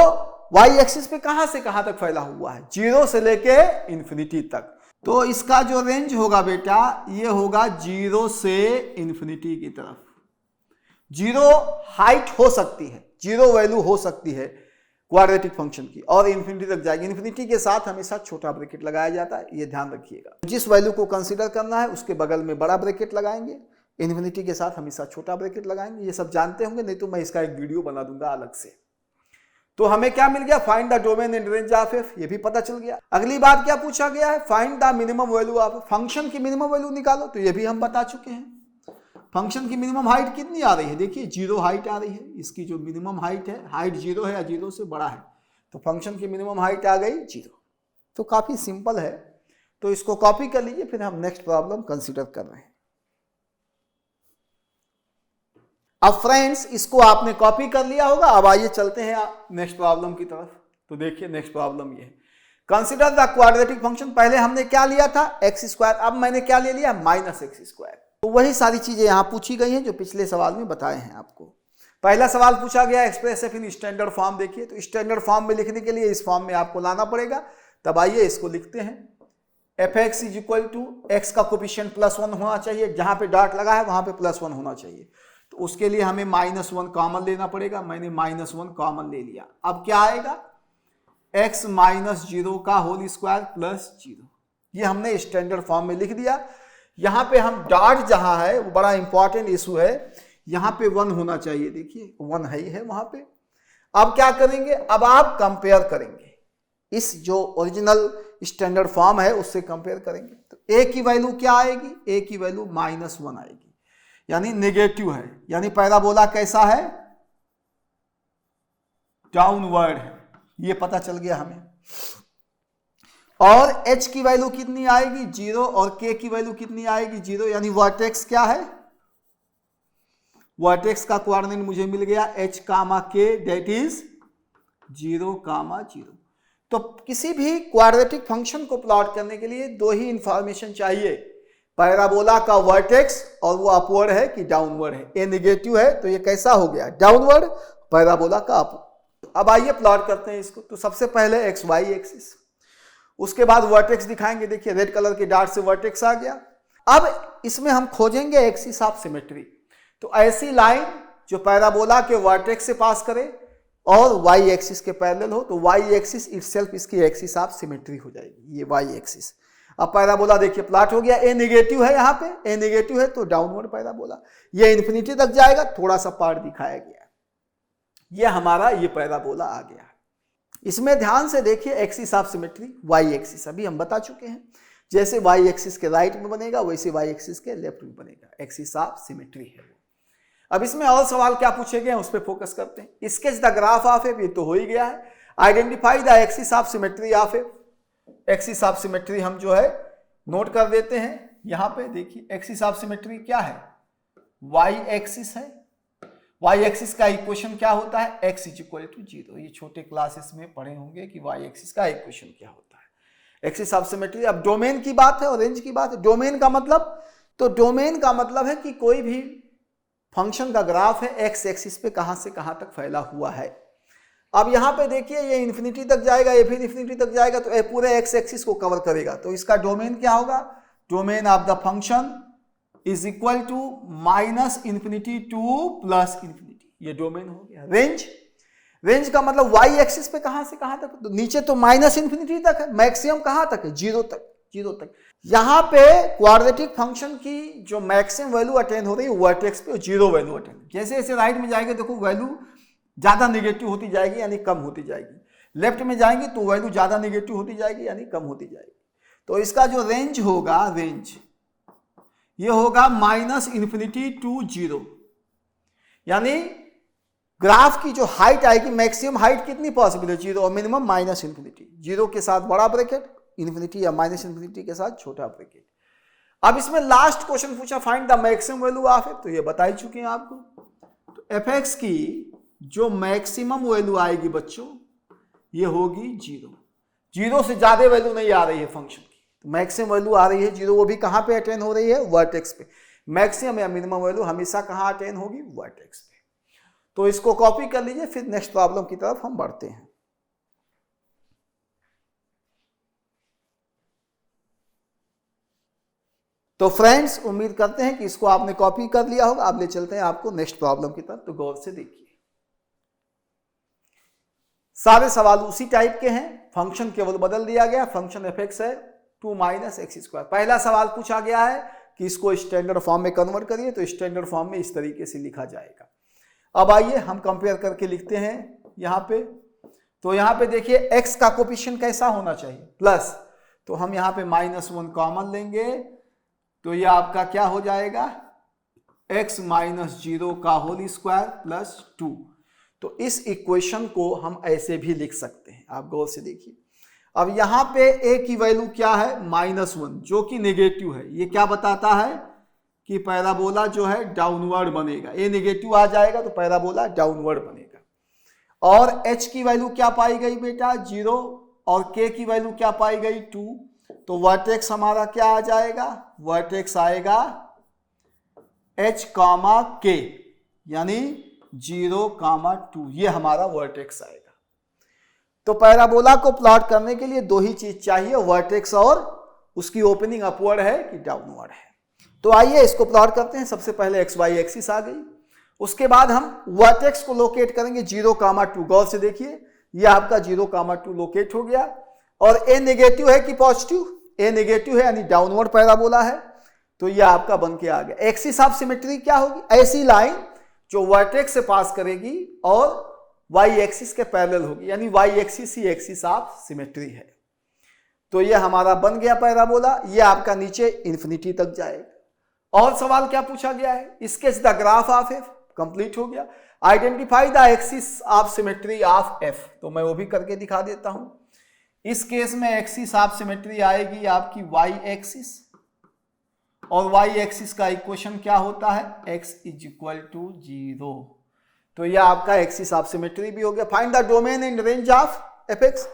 वाई एक्सिस पे कहां से कहां तक फैला हुआ है? 0 से लेके इन्फिनिटी तक। तो इसका जो रेंज होगा बेटा ये होगा 0 से इन्फिनिटी की तरफ। 0 हाइट हो सकती है, 0 वैल्यू हो सकती है क्वाड्रेटिक फंक्शन की, और इन्फिनिटी तक जाएगी। इन्फिनिटी के साथ हमेशा छोटा ब्रैकेट लगाया जाता है, ये ध्यान रखिएगा। जिस वैल्यू को कंसीडर करना है उसके बगल में बड़ा ब्रैकेट लगाएंगे, इन्फिनिटी के साथ हमेशा छोटा ब्रैकेट लगाएंगे। ये सब जानते होंगे, नहीं तो मैं इसका एक वीडियो बना दूंगा अलग से। तो हमें क्या मिल गया? Find the domain and range of F, ये भी पता चल गया। अगली बात क्या पूछा गया है? Find the minimum value of function की मिनिमम वैल्यू निकालो, तो ये भी हम बता चुके हैं। फंक्शन की मिनिमम हाइट कितनी आ रही है? देखिए 0 हाइट आ रही है। इसकी जो मिनिमम हाइट है, हाइट 0 है या 0 से बड़ा है, तो फंक्शन की मिनिमम हाइट आ गई 0। तो काफी सिंपल है, तो इसको कॉपी कर लीजिए, फिर हम नेक्स्ट प्रॉब्लम कंसिडर कर रहे हैं। अब फ्रेंड्स इसको आपने कॉपी कर लिया होगा। अब आइए चलते हैं नेक्स्ट प्रॉब्लम की तरफ। तो देखिए नेक्स्ट प्रॉब्लम ये है, कंसीडर द क्वाड्रेटिक फंक्शन। पहले हमने क्या लिया था? X square. अब मैंने क्या ले लिया? Minus X square. तो वही सारी चीजें यहां पूछी गई हैं जो पिछले सवाल में बताए हैं आपको। पहला सवाल पूछा गया express F in standard form. देखिए तो स्टैंडर्ड फॉर्म में लिखने के लिए इस फॉर्म में आपको लाना पड़ेगा। तब आइए इसको लिखते हैं, f x is equal to x का कोफिशिएंट +1 होना चाहिए, जहां पे डॉट लगा है वहां पे +1 होना चाहिए। तो उसके लिए हमें -1 कॉमन लेना पड़ेगा। मैंने -1 कॉमन ले लिया। अब क्या आएगा? x - 0 का होल स्क्वायर +0। ये हमने स्टैंडर्ड फॉर्म में लिख दिया। यहां पे हम डॉट जहां है वो बड़ा इंपॉर्टेंट इशू है, यहां पे 1 होना चाहिए। देखिए 1 है वहां पे। अब क्या करेंगे? अब आप कंपेयर करेंगे, इस जो ओरिजिनल स्टैंडर्ड फॉर्म है उससे कंपेयर करेंगे। तो a की वैल्यू क्या आएगी? a की वैल्यू -1 आएगी, यानी नेगेटिव है, यानी पैराबोला कैसा है? डाउनवर्ड है। ये पता चल गया हमें। और h की वैल्यू कितनी आएगी 0 और k की वैल्यू कितनी आएगी 0, यानी वर्टेक्स क्या है, वर्टेक्स का कोऑर्डिनेट मुझे मिल गया h, k दैट इज 0, 0। तो किसी भी क्वाड्रेटिक फंक्शन को प्लॉट करने के लिए दो ही इंफॉर्मेशन चाहिए, पैराबोला का वर्टेक्स और वो अपवर्ड है कि डाउनवर्ड है। ए नेगेटिव है तो ये कैसा हो गया डाउनवर्ड, पैराबोला का अपवर्ड। अब आइए प्लॉट करते हैं इसको। तो सबसे पहले एक्स वाई एक्सिस, उसके बाद वर्टेक्स दिखाएंगे। देखिए रेड कलर के डार्ट से वर्टेक्स आ गया। अब इसमें हम खोजेंगे एक्सिस ऑफ सिमेट्री। तो ऐसी लाइन जो पैराबोला के वर्टेक्स से पास करे और वाई एक्सिस के पैरेलल हो, तो वाई एक्सिस इटसेल्फ इसकी एक्सिस ऑफ सिमेट्री हो जाएगी, ये वाई एक्सिस। अब पैराबोला देखिए प्लॉट हो गया। ए नेगेटिव है, यहाँ पे ए नेगेटिव है तो डाउनवर्ड पैराबोला, ये इन्फिनिटी तक जाएगा, थोड़ा सा पार्ट दिखाया गया है, ये हमारा ये पैराबोला आ गया। इसमें ध्यान से देखिए axis of symmetry y axis अभी हम बता चुके हैं, जैसे वाई एक्सिस के राइट में बनेगा वैसे वाई एक्सिस के लेफ्ट में बनेगा, एक्सिस ऑफ सिमेट्री है। अब इसमें और सवाल क्या पूछे गए हैं उस पर फोकस करते हैं। Sketch the graph of F, ये तो हो ही गया है। Identify the axis of symmetry of F, axis of symmetry हम जो है नोट कर देते हैं। यहां पे देखिए एक्सिस ऑफ सिमेट्री क्या है, वाई एक्सिस है। वाई एक्सिस का इक्वेशन क्या होता है, एक्स इज इक्वल टू 0। ये छोटे क्लासेस में पढ़े होंगे कि वाई एक्सिस का इक्वेशन क्या होता है, एक्सिस ऑफ सिमेट्री। अब डोमेन की बात है और रेंज की बात है। डोमेन का मतलब, तो डोमेन का मतलब है कि कोई भी फंक्शन का ग्राफ है एक्स एक्सिस पे कहां से कहां तक फैला हुआ है। अब यहां पे देखिए ये इन्फिनिटी तक जाएगा, ये फिर इन्फिनिटी तक जाएगा, तो ये पूरे एक्स एक्सिस को कवर करेगा। तो इसका डोमेन क्या होगा, domain of the function is equal to minus infinity to plus infinity, ये डोमेन हो गया। रेंज, रेंज का मतलब वाई एक्सिस पे कहां से कहां तक, तो नीचे तो माइनस इन्फिनिटी तक है, मैक्सिमम कहां तक है 0 तक, 0 तक। यहां पे क्वाड्रेटिक फंक्शन की जो मैक्सिमम वैल्यू अटेन हो रही है वर्टेक्स पे 0 वैल्यू अटेन। जैसे जैसे राइट में जाएंगे देखो वैल्यू ज्यादा नेगेटिव होती जाएगी यानी कम होती जाएगी, लेफ्ट में जाएंगे तो वैल्यू ज्यादा नेगेटिव होती जाएगी यानी कम होती जाएगी। तो इसका जो रेंज होगा, रेंज ये होगा माइनस इन्फिनिटी टू 0, यानी ग्राफ की जो हाइट आएगी, मैक्सिमम हाइट कितनी पॉसिबल है 0 और मिनिमम माइनस इन्फिनिटी, 0 के साथ बड़ा ब्रैकेट, इन्फिनिटी या माइनस इन्फिनिटी के साथ छोटा ब्रैकेट। अब इसमें लास्ट क्वेश्चन पूछा find the maximum value of F, तो ये बता ही चुके हैं आपको। तो एफ एक्स की जो मैक्सिमम वैल्यू आएगी बच्चों ये होगी 0, 0 से ज्यादा वैल्यू नहीं आ रही है फंक्शन की, तो मैक्सिमम वैल्यू आ रही है 0, वो भी कहां पे अटेन हो रही है, वर्टेक्स पे। मैक्सिमम या मिनिमम वैल्यू हमेशा कहां अटेन होगी, वर्टेक्स पे। तो इसको कॉपी कर लीजिए, फिर नेक्स्ट प्रॉब्लम की तरफ हम बढ़ते हैं। तो फ्रेंड्स उम्मीद करते हैं कि इसको आपने कॉपी कर लिया होगा। अब ले चलते हैं आपको नेक्स्ट प्रॉब्लम की तरफ, तो गौर से देखिए। सारे सवाल उसी टाइप के हैं, फंक्शन केवल बदल दिया गया, फंक्शन एफ एक्स है 2 माइनस एक्स स्क्वायर। पहला सवाल पूछा गया है कि इसको स्टैंडर्ड फॉर्म में कन्वर्ट करिए, तो स्टैंडर्ड फॉर्म में इस तरीके से लिखा जाएगा। अब आइए हम कंपेयर करके लिखते हैं यहां पे। तो यहां पे देखिए एक्स का कोफिशिएंट कैसा होना चाहिए, प्लस, तो हम यहां पे -1 कॉमन लेंगे, तो ये आपका क्या हो जाएगा x माइनस 0 का होल स्क्वायर प्लस 2। तो इस इक्वेशन को हम ऐसे भी लिख सकते हैं, आप गौर से देखिए। अब यहां पे a की वैल्यू क्या है -1, जो कि नेगेटिव है। ये क्या बताता है कि पैराबोला जो है डाउनवर्ड बनेगा, a नेगेटिव आ जाएगा तो पैराबोला डाउनवर्ड बनेगा। और h की वैल्यू क्या पाई गई बेटा 0, और k की वैल्यू क्या पाई गई 2। तो वर्टेक्स हमारा क्या आ जाएगा, वर्टेक्स आएगा h, k, यानी 0, 2, ये हमारा वर्टेक्स आएगा। तो पैराबोला को प्लॉट करने के लिए दो ही चीज चाहिए, वर्टेक्स और उसकी ओपनिंग अपवर्ड है कि डाउनवर्ड है। तो आइए इसको प्लॉट करते हैं। सबसे पहले एक्स वाई एक्सिस आ गई, उसके बाद हम वर्टेक्स को लोकेट करेंगे 0, 2। गौर से देखिए ये आपका 0, 2 लोकेट हो गया। और ए नेगेटिव है कि पॉजिटिव, ए नेगेटिव है यानी डाउनवर्ड पैराबोला है, तो ये आपका बन के आ गया। एक्सिस ऑफ सिमेट्री क्या होगी, ऐसी लाइन जो वर्टेक्स से पास करेगी और वाई एक्सिस के पैरेलल होगी, यानी वाई एक्सिस ही एक्सिस ऑफ सिमेट्री है। तो ये हमारा बन गया पैराबोला, ये आपका नीचे इन्फिनिटी तक जाएगा। और सवाल क्या पूछा गया है, sketch the graph of F, complete हो गया। Identify the axis of symmetry of F, तो मैं वो भी करके दिखा देता हूं। इस केस में एक्सिस ऑफ सिमेट्री आएगी आपकी वाई एक्सिस, और वाई एक्सिस का इक्वेशन क्या होता है, x इज इक्वल टू 0। तो यह आपका एक्सिस ऑफ सिमेट्री भी हो गया। Find the domain and range of F x.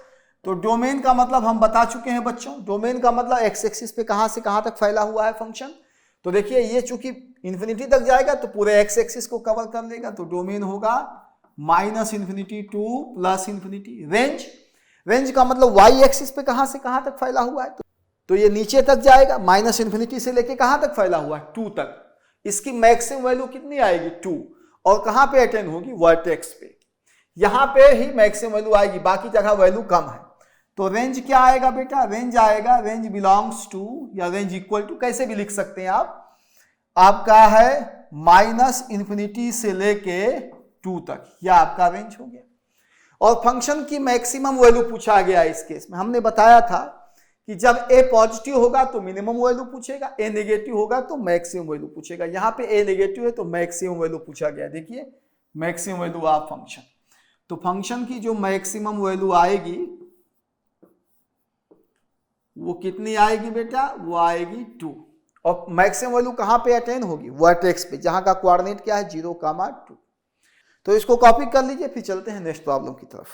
तो डोमेन का मतलब हम बता चुके हैं बच्चों, डोमेन का मतलब एक्स एक्सिस पे कहां से कहां तक फैला हुआ है फंक्शन। तो देखिए ये चूंकि इंफिनिटी तक जाएगा तो पूरे एक्स एक्सिस को कवर कर लेगा, तो डोमेन होगा -इंफिनिटी टू +इंफिनिटी। रेंज का मतलब वाई एक्सिस पे कहां से कहां तक फैला हुआ है, तो ये नीचे तक जाएगा, -इंफिनिटी से लेके कहां तक फैला हुआ है, 2 तक। इसकी मैक्सिमम वैल्यू कितनी आएगी, 2, और कहां पे अटेन होगी, वर्टेक्स पे। यहां पे ही मैक्सिमम वैल्यू आएगी, बाकी जगह वैल्यू कम है। तो रेंज क्या आएगा बेटा, रेंज आएगा, रेंज बिलोंग्स टू या रेंज इक्वल टू, कैसे भी लिख सकते हैं आप, आपका है -इंफिनिटी से लेके 2 तक, यह आपका रेंज हो गया। और फंक्शन की मैक्सिमम वैल्यू पूछा गया इस केस में। हमने बताया था कि जब a पॉजिटिव होगा तो मिनिमम वैल्यू पूछेगा, a नेगेटिव होगा तो मैक्सिमम वैल्यू पूछेगा। यहां पे a नेगेटिव है तो मैक्सिमम वैल्यू पूछा गया। देखिए मैक्सिमम वैल्यू ऑफ फंक्शन, तो फंक्शन की जो मैक्सिमम वैल्यू आएगी वो कितनी आएगी बेटा, वो आएगी 2। और मैक्सिमम वैल्यू कहां पे अटेन होगी, वर्टेक्स पे, जहां का कोऑर्डिनेट क्या है 0,2। तो इसको कॉपी कर लीजिए, फिर चलते हैं नेक्स्ट प्रॉब्लम की तरफ।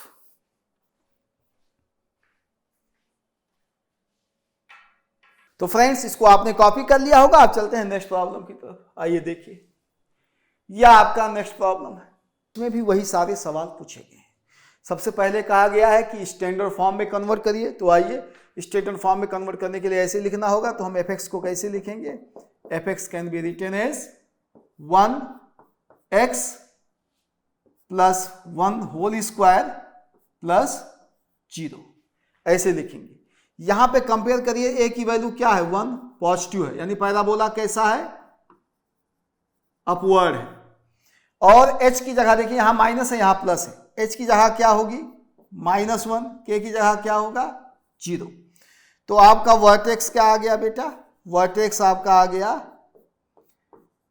तो फ्रेंड्स इसको आपने कॉपी कर लिया होगा, आप चलते हैं नेक्स्ट प्रॉब्लम की तरफ। आइए देखिए, यह आपका नेक्स्ट प्रॉब्लम है। इसमें भी वही सारे सवाल पूछे गए हैं। सबसे पहले कहा गया है कि स्टैंडर्ड फॉर्म में कन्वर्ट करिए। तो आइए स्टैंडर्ड फॉर्म में कन्वर्ट करने के लिए ऐसे लिखना होगा। तो हम एफ एक्स को कैसे लिखेंगे, f x can be written as 1x + 1 whole square + 0, ऐसे लिखेंगे। यहां पे कंपेयर करिए, a की वैल्यू क्या है, 1, पॉजिटिव है, यानी पैराबोला कैसा है, अपवर्ड है। और h की जगह देखिए यहां माइनस है, यहां प्लस है, h की जगह क्या होगी -1, k की जगह क्या होगा 0। तो आपका वर्टेक्स क्या आ गया बेटा, वर्टेक्स आपका आ गया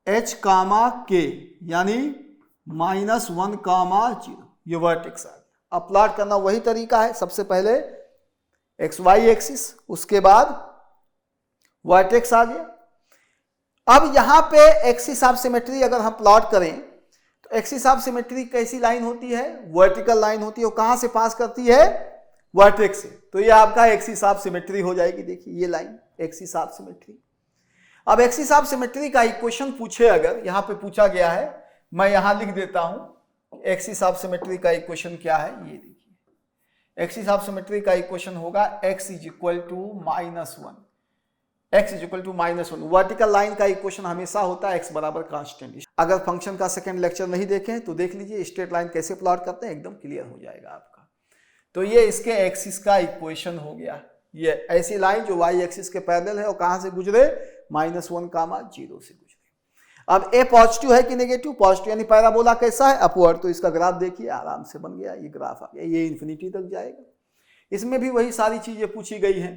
h, k, यानी -1, 0, ये वर्टेक्स आ गया। अब प्लॉट करना वही तरीका है, सबसे पहले एक्स वाई एक्सिस, उसके बाद वर्टेक्स आ गया। अब यहां पे एक्सिस ऑफ सिमेट्री अगर हम प्लॉट करें तो एक्सिस ऑफ सिमेट्री कैसी लाइन होती है, वर्टिकल लाइन होती है। वो कहां से पास करती है, वर्टेक्स से। तो ये आपका एक्सिस ऑफ सिमेट्री हो जाएगी। देखिए ये लाइन एक्सिस ऑफ सिमेट्री। अब एक्सिस ऑफ सिमेट्री का इक्वेशन पूछे, अगर यहां पे पूछा गया है, मैं यहां लिख देता हूं एक्सिस ऑफ सिमेट्री का इक्वेशन क्या है। ये देखिए एक्सिस ऑफ सिमेट्री का इक्वेशन होगा x is equal to -1, x is equal to -1। Vertical line का इक्वेशन हमेशा होता है x बराबर कांस्टेंट। अगर फंक्शन का सेकंड लेक्चर नहीं देखें तो देख लीजिए, स्ट्रेट लाइन कैसे प्लॉट करते हैं, एकदम क्लियर हो जाएगा आपका। तो ये इसके एक्सिस का इक्वेशन हो गया। ये ऐसी लाइन जो y एक्सिस के पैरेलल है और कहां से गुजरे, -1, 0 से गुजरे। अब a पॉजिटिव है कि नेगेटिव, पॉजिटिव यानी पैराबोला कैसा है, अपवर्ड। तो इसका ग्राफ देखिए आराम से बन गया, ये ग्राफ आ गया, ये इंफिनिटी तक जाएगा। इसमें भी वही सारी चीजें पूछी गई हैं।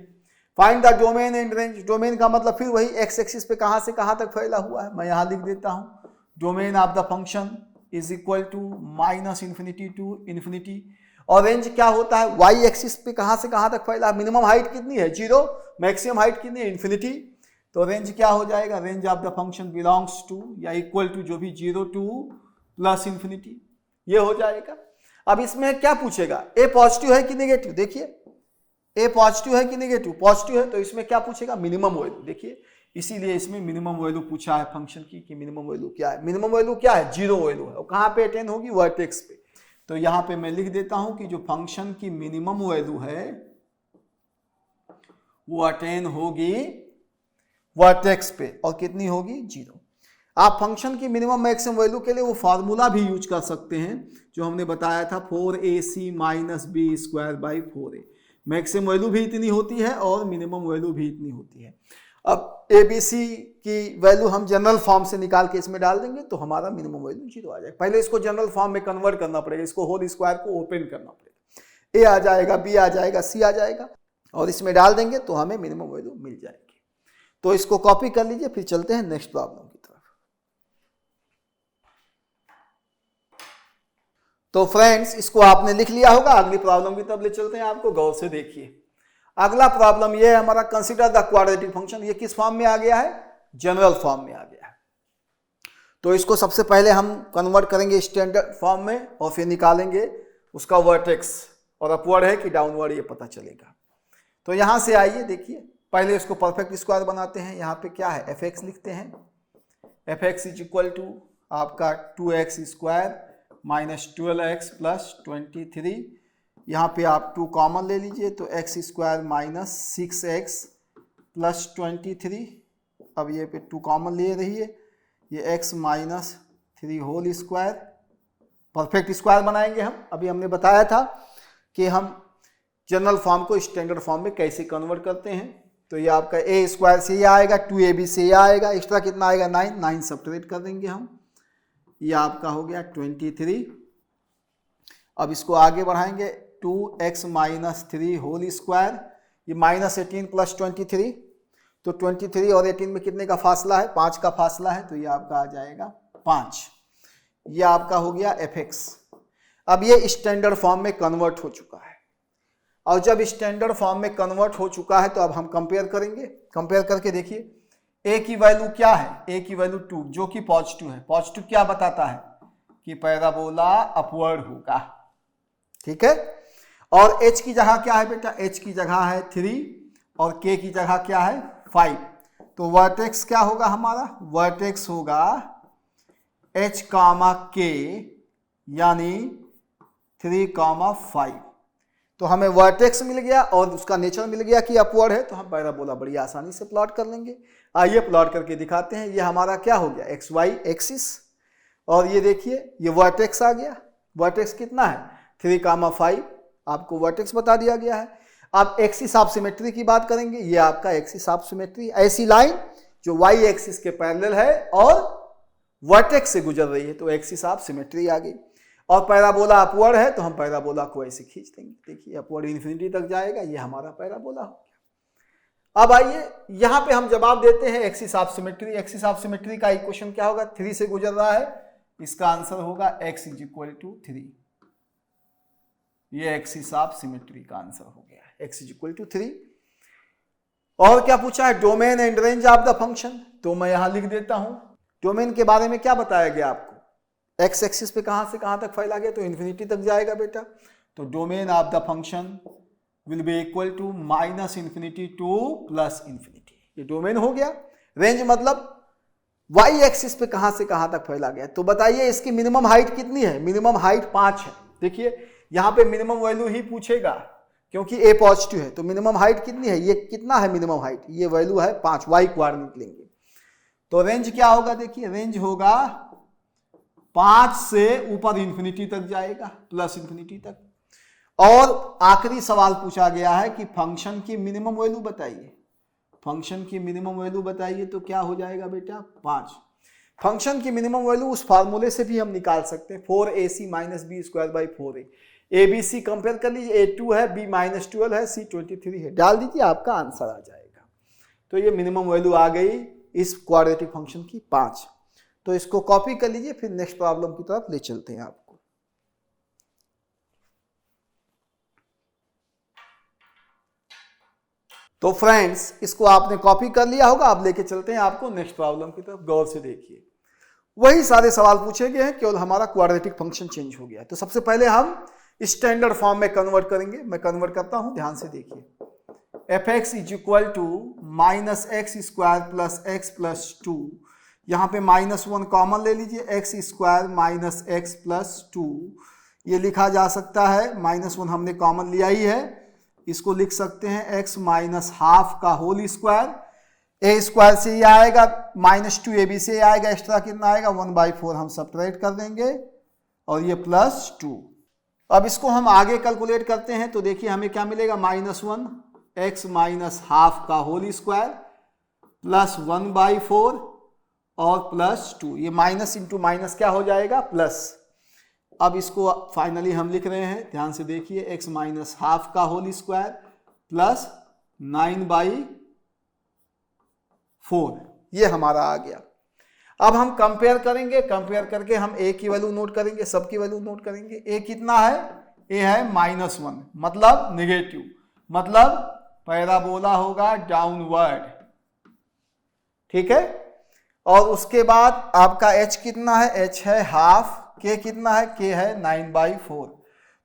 Find the domain and range. Domain का मतलब फिर वही एक्स एक्सिस पे कहां से कहां तक फैला हुआ है, मैं यहां लिख देता हूं, domain of the function is equal to -minus infinity to infinity. और रेंज क्या होता है, वाई एक्सिस पे कहां से कहां तक फैला, मिनिमम हाइट कितनी है 0, मैक्सिमम हाइट कितनी है इंफिनिटी। तो रेंज क्या हो जाएगा, range of the function belongs to या इक्वल टू जो भी 0 to +इंफिनिटी, ये हो जाएगा। अब इसमें क्या पूछेगा, ए पॉजिटिव है कि नेगेटिव। देखिए ए पॉजिटिव है कि नेगेटिव, पॉजिटिव है तो इसमें क्या पूछेगा, मिनिमम वैल्यू। देखिए इसीलिए इसमें मिनिमम वैल्यू पूछा है फंक्शन की, कि मिनिमम वैल्यू क्या है। मिनिमम वैल्यू क्या है, 0 वैल्यू है। और कहां पे अटेन होगी, वर्टेक्स पे। तो यहां पे मैं लिख देता हूं कि जो फंक्शन की मिनिमम वैल्यू है वो अटेन होगी वर्टेक्स पे, और कितनी होगी 0। आप फंक्शन की मिनिमम मैक्सिमम वैल्यू के लिए वो फार्मूला भी यूज कर सकते हैं जो हमने बताया था, 4ac - b² 4a। Maximum value भी इतनी होती है और मिनिमम वैल्यू भी इतनी होती है। अब abc की वैल्यू हम जनरल फॉर्म से निकाल के इसमें डाल देंगे तो हमारा मिनिमम वैल्यू 0 आ जाएगा। पहले इसको जनरल फॉर्म में कन्वर्ट करना पड़ेगा, इसको होल स्क्वायर को ओपन करना पड़ेगा, a आ जाएगा, b आ जाएगा, c आ जाएगा, और इसमें डाल देंगे तो हमें मिनिमम वैल्यू मिल जाएगी। तो इसको कॉपी कर लीजिए, फिर चलते हैं नेक्स्ट प्रॉब्लम की तरफ। तो फ्रेंड्स इसको आपने लिख लिया होगा, अगली प्रॉब्लम की तरफ ले चलते हैं आपको, गौर से देखिए। अगला प्रॉब्लम ये है हमारा, कंसीडर द क्वाड्रेटिक फंक्शन। ये किस फॉर्म में आ गया है? जनरल फॉर्म में आ गया है। तो इसको सबसे पहले हम कन्वर्ट करेंगे स्टैंडर्ड फॉर्म में और फिर निकालेंगे उसका वर्टेक्स और अपवर्ड है कि डाउनवर्ड, ये पता चलेगा। तो यहां से आइए देखिए, पहले इसको परफेक्ट स्क्वायर बनाते हैं। यहाँ पे क्या है? एफ एक्स लिखते हैं। F x is equal to आपका 2x square minus 12x plus 23। यहाँ पे आप 2 कॉमन ले लीजिए तो x square minus 6x plus 23। अब ये पे 2 कॉमन ले रही है, ये x minus 3 whole square. Perfect square बनाएंगे हम। अभी हमने बताया था कि हम जनरल फॉर्म को स्टैंडर्ड फॉर्म में कैसे कन्वर्ट करते हैं। तो ये आपका a स्क्वायर से ये आएगा, 2ab से ये आएगा, एक्स्ट्रा कितना आएगा? 9 सब्ट्रैक्ट कर देंगे हम। ये आपका हो गया 23। अब इसको आगे बढ़ाएंगे, 2x माइनस 3 होल स्क्वायर, ये माइनस 18 प्लस 23। तो 23 और 18 में कितने का फासला है? 5 का फासला है, तो ये आपका आ जाएगा 5। ये आपका हो गया fx। अब ये स्टैंडर्ड फॉर्म में कन्वर्ट हो चुका है, और जब स्टैंडर्ड फॉर्म में कन्वर्ट हो चुका है तो अब हम कंपेयर करेंगे। कंपेयर करके देखिए, a की वैल्यू क्या है? a की वैल्यू 2 जो कि पॉजिटिव है। पॉजिटिव क्या बताता है? कि पैराबोला अपवर्ड होगा, ठीक है। और h की जगह क्या है बेटा? h की जगह है 3 और k की जगह क्या है? 5। तो वर्टेक्स क्या होगा हमारा? वर्टेक्स होगा h, k यानी 3, 5। तो हमें वर्टेक्स मिल गया और उसका नेचर मिल गया कि अपवर्ड है, तो हम पैराबोला बड़ी आसानी से प्लॉट कर लेंगे। आइए प्लॉट करके दिखाते हैं। ये हमारा क्या हो गया? एक्स वाई एक्सिस, और ये देखिए ये वर्टेक्स आ गया। वर्टेक्स कितना है? 3, 5। आपको वर्टेक्स बता दिया गया है। अब एक्सिस ऑफ सिमेट्री की बात करेंगे। ये आपका एक्सिस ऑफ सिमेट्री, ऐसी लाइन जो वाई एक्सिस के पैरेलल है और वर्टेक्स से गुजर रही है, तो एक्सिस ऑफ सिमेट्री आ गई। और पैराबोला अपवर्ड है तो हम पैराबोला को ऐसे खींच देंगे। देखिए अपवर्ड इन्फिनिटी तक जाएगा, ये हमारा पैराबोला हो गया। अब आइए यहां पे हम जवाब देते हैं axis of symmetry. Axis of symmetry का इक्वेशन क्या होगा? 3 से गुजर रहा है, इसका आंसर होगा x इज इक्वल टू 3। ये एक्सिस ऑफ सिमेट्री का आंसर हो गया है, x इज इक्वल टू 3। और क्या पूछा है? Domain and range of the function. तो मैं यहां लिख देता हूं, डोमेन के बारे में क्या बताया गया आपको? एक्स एक्सिस पे कहां से कहां तक फैला गया? तो इन्फिनिटी तक जाएगा बेटा। तो domain of the function will be equal to minus infinity to plus infinity. ये डोमेन हो गया। रेंज मतलब वाई एक्सिस पे कहां से कहां तक फैला गया। तो बताइए इसकी मिनिमम हाइट कितनी है? मिनिमम हाइट 5 है। देखिए यहां पे मिनिमम वैल्यू ही पूछेगा क्योंकि a पॉजिटिव है। तो मिनिमम हाइट कितनी है? ये कितना है मिनिमम हाइट? ये वैल्यू है 5, वाई कोऑर्डिनेट लेंगे। तो रेंज क्या होगा? देखिए रेंज होगा 5 से ऊपर इन्फिनिटी तक जाएगा, प्लस इन्फिनिटी तक। और आखिरी सवाल पूछा गया है कि फंक्शन की मिनिमम वैल्यू बताइए। फंक्शन की मिनिमम वैल्यू बताइए, तो क्या हो जाएगा बेटा? 5। फंक्शन की मिनिमम वैल्यू उस फार्मूले से भी हम निकाल सकते हैं, 4ac minus B square by 4a। A B C compare कर लीजिए, a2 है, b माइनस 12 है, c 23 है। डाल दीजिए, आपका आंसर आ जाएगा। तो ये मिनिमम वैल्यू आ गई इस क्वाड्रेटिक फंक्शन की 5। तो इसको कॉपी कर लीजिए, फिर नेक्स्ट प्रॉब्लम की तरफ ले चलते हैं आपको। तो फ्रेंड्स इसको आपने कॉपी कर लिया होगा, अब लेके चलते हैं आपको नेक्स्ट प्रॉब्लम की तरफ। गौर से देखिए, वही सारे सवाल पूछे गए हैं, केवल हमारा क्वाड्रेटिक फंक्शन चेंज हो गया। तो सबसे पहले हम स्टैंडर्ड फॉर्म में कन्वर्ट करेंगे। मैं कन्वर्ट करता हूं, ध्यान से देखिए। F x is equal to minus X square plus X plus 2। यहाँ पे -1 कॉमन ले लीजिए, X square minus X plus 2। ये लिखा जा सकता है, -1 हमने कॉमन लिया ही है, इसको लिख सकते हैं एक्स माइनस हाफ का होल स्क्वायर। ए स्क्वायर से ये आएगा, -2 ab से आएगा, एक्स्ट्रा कितना आएगा? 1/4 हम सब्ट्रैक्ट कर देंगे, और ये प्लस 2। अब इसको हम आगे कैलकुलेट करते हैं, तो देखिए हमें क्या मिलेगा? -1 एक्स माइनस हाफ का होल स्क्वायर प्लस 1/4 और प्लस 2। ये माइनस इंटू माइनस क्या हो जाएगा? प्लस। अब इसको फाइनली हम लिख रहे हैं, ध्यान से देखिए, एक्स माइनस हाफ का होल स्क्वायर प्लस 9/4। ये हमारा आ गया। अब हम कंपेयर करेंगे, कंपेयर करके हम ए की वैल्यू नोट करेंगे, सब की वैल्यू नोट करेंगे। ए कितना है? ए है -1, मतलब नेगेटिव, मतलब पैराबोला होगा डाउनवर्ड, ठीक है। और उसके बाद आपका h कितना है, h है हाफ, k कितना है, k है 9/4।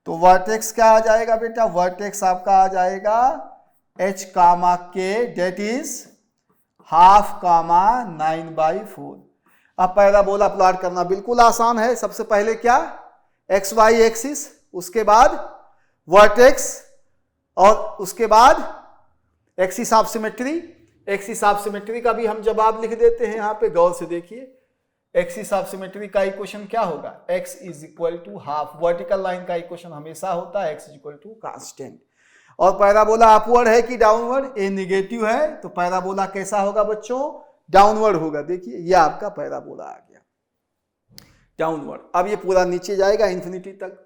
तो वर्टेक्स क्या आ जाएगा बेटा, वर्टेक्स आपका आ जाएगा h comma k that is half comma 9/4। अब पैराबोला प्लॉट करना बिल्कुल आसान है। सबसे पहले क्या, एक्स वाई एक्सिस, उसके बाद वर्टेक्स, और उसके बाद axis of symmetry. Axis of symmetry का भी हम जवाब लिख देते हैं, यहां पे गौर से देखिए। एक्सिस ऑफ सिमेट्री का इक्वेशन क्या होगा, x is equal to half. Vertical line का इक्वेशन हमेशा होता है x is equal to constant. और पैराबोला अपवर्ड है कि डाउनवर्ड, ए नेगेटिव है, तो पैराबोला कैसा होगा बच्चों, डाउनवर्ड होगा। देखिए ये आपका पैराबोला आ गया डाउनवर्ड। अब ये पूरा नीचे जाएगा इन्फिनिटी तक।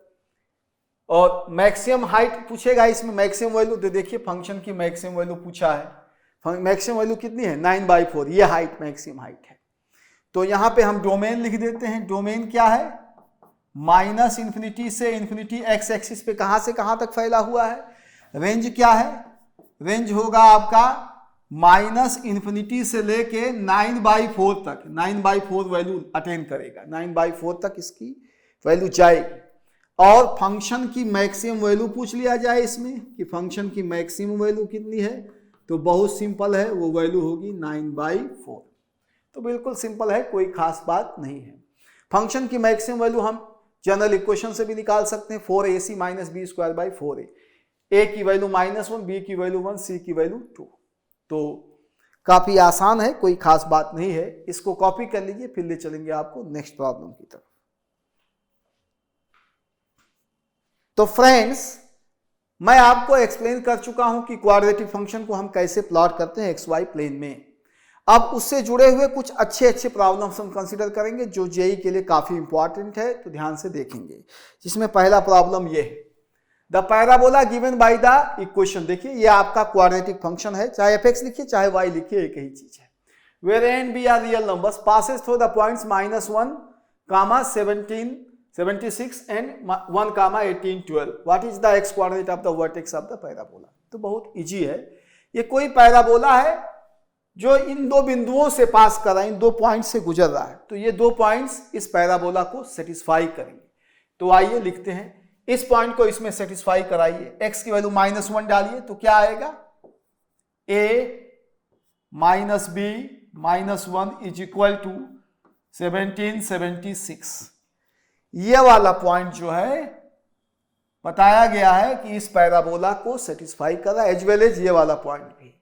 और मैक्सिमम हाइट पूछेगा इसमें, मैक्सिमम वैल्यू, तो देखिए फंक्शन की मैक्सिमम वैल्यू पूछा है। मैक्सिमम वैल्यू कितनी है, 9/4, ये हाइट मैक्सिमम हाइट है। तो यहां पे हम डोमेन लिख देते हैं। डोमेन क्या है, माइनस इन्फिनिटी से इन्फिनिटी, एक्स एक्सिस पे कहां से कहां तक फैला हुआ है। रेंज क्या है, रेंज होगा आपका माइनस इन्फिनिटी से लेके 9/4 तक। 9/4 वैल्यू अटेन करेगा, 9/4 तक इसकी वैल्यू जाएगी। और फंक्शन की मैक्सिमम वैल्यू पूछ लिया जाए इसमें कि फंक्शन की मैक्सिमम वैल्यू कितनी है, तो बहुत सिंपल है, वो वैल्यू होगी 9/4। तो बिल्कुल सिंपल है, कोई खास बात नहीं है। फंक्शन की मैक्सिमम वैल्यू हम जनरल इक्वेशन से भी निकाल सकते हैं, 4ac - b²/4a। a की वैल्यू -1, b की वैल्यू 1, c की वैल्यू 2। तो काफी आसान है, कोई खास बात नहीं है। इसको कॉपी कर लीजिए, फिर ले चलेंगे आपको नेक्स्ट प्रॉब्लम की तरफ। तो फ्रेंड्स, मैं आपको एक्सप्लेन कर चुका हूं कि क्वाड्रेटिक फंक्शन को हम कैसे प्लॉट करते हैं XY प्लेन में। अब उससे जुड़े हुए कुछ अच्छे प्रॉब्लम्स हम कंसीडर करेंगे जो जेईई के लिए काफी इंपॉर्टेंट है, तो ध्यान से देखेंगे। जिसमें पहला प्रॉब्लम ये है, the parabola given by the equation. देखिए ये आपका क्वाड्रेटिक फंक्शन है, चाहे fx लिखिए चाहे y लिखिए, एक ही चीज है। Where a and b are real numbers, passes through the points -1, 17, 76 and 1, 18, 12। What is the x coordinate of the vertex of the parabola. तो बहुत इजी है। ये कोई पैराबोला है जो इन दो बिंदुओं से पास कर रहा है, इन दो पॉइंट से गुजर रहा है। तो ये दो पॉइंट्स इस पैराबोला को सेटिस्फाई करेंगे। तो आइए लिखते हैं, इस पॉइंट को इसमें सेटिस्फाई कराइए। x की वैल्यू -1 डालिए तो क्या आएगा, a - b - 1 is equal to 17, 76। ये वाला पॉइंट जो है बताया गया है कि इस पैराबोला को सेटिस्फाई कर रहा है, एज वेल एज ये वाला पॉइंट भी।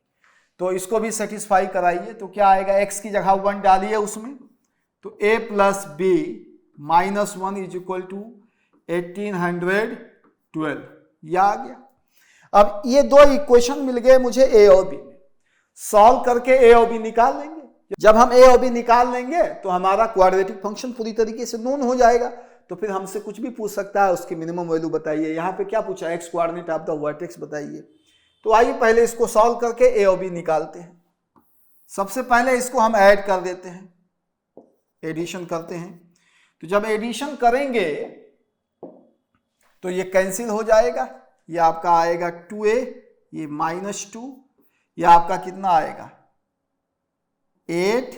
तो इसको भी सेटिस्फाई कराइए। तो क्या आएगा, x की जगह 1 डालिए उसमें, तो a + b - 1 is equal to 1812। यह आ गया। अब ये दो इक्वेशन मिल गए मुझे a और b में, सॉल्व करके a और b निकाल लेंगे। जब हम a और b निकाल लेंगे तो हमारा क्वाड्रेटिक फंक्शन पूरी तरीके से नोन हो जाएगा। तो फिर हमसे कुछ भी पूछ सकता है, उसकी मिनिमम वैल्यू बताइए। यहाँ पे क्या पूछा, x coordinate of the vertex बताइए। तो आइए पहले इसको सॉल्व करके a और b निकालते हैं। सबसे पहले इसको हम ऐड कर देते हैं, एडिशन करते हैं। तो जब एडिशन करेंगे तो ये कैंसिल हो जाएगा। ये आपका आएगा 2a, ये -2, ये आपका कितना आएगा 8,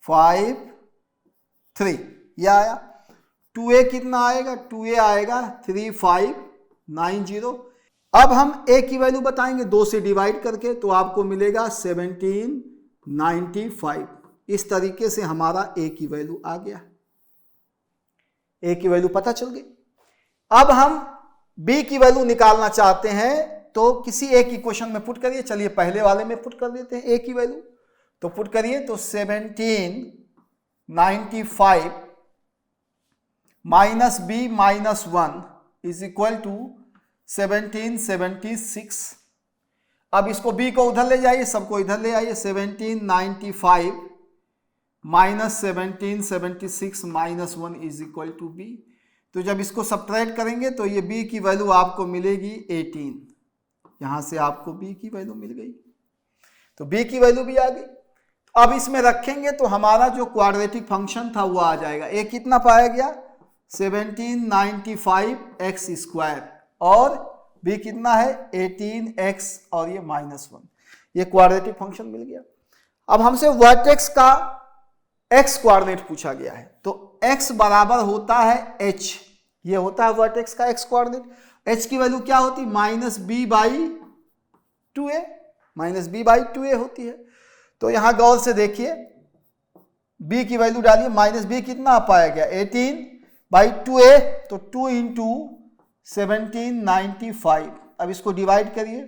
5, 3। ये आया। 2a कितना आएगा, 2a आएगा 3590। अब हम a की वैल्यू बताएंगे 2 से डिवाइड करके, तो आपको मिलेगा 1795। इस तरीके से हमारा a की वैल्यू आ गया, a की वैल्यू पता चल गई। अब हम b की वैल्यू निकालना चाहते हैं, तो किसी एक इक्वेशन में पुट करिए। चलिए पहले वाले में पुट कर देते हैं a की वैल्यू। तो पुट करिए, तो 1795 - b - 1 इज इक्वल टू 1776। अब इसको b को उधर ले जाइए, सबको इधर ले आइए। 1795 - 1776 - 1 इज इक्वल टू b। तो जब इसको सब्ट्रैक्ट करेंगे तो ये b की वैल्यू आपको मिलेगी 18। यहां से आपको b की वैल्यू मिल गई, तो b की वैल्यू भी आ गई। अब इसमें रखेंगे तो हमारा जो क्वाड्रेटिक फंक्शन था वो आ जाएगा। a कितना पाया गया 1795x² और b कितना है 18x और ये -1, ये क्वाड्रेटिक फंक्शन मिल गया। अब हमसे वर्टेक्स का x कोऑर्डिनेट पूछा गया है, तो x बराबर होता है h, ये होता है वर्टेक्स का x कोऑर्डिनेट। h की वैल्यू क्या होती है -b/2a होती है। तो यहां गौर से देखिए b की वैल्यू डालिए, -b कितना पाया गया 18/2a, तो 2 × 1795। अब इसको डिवाइड करिए,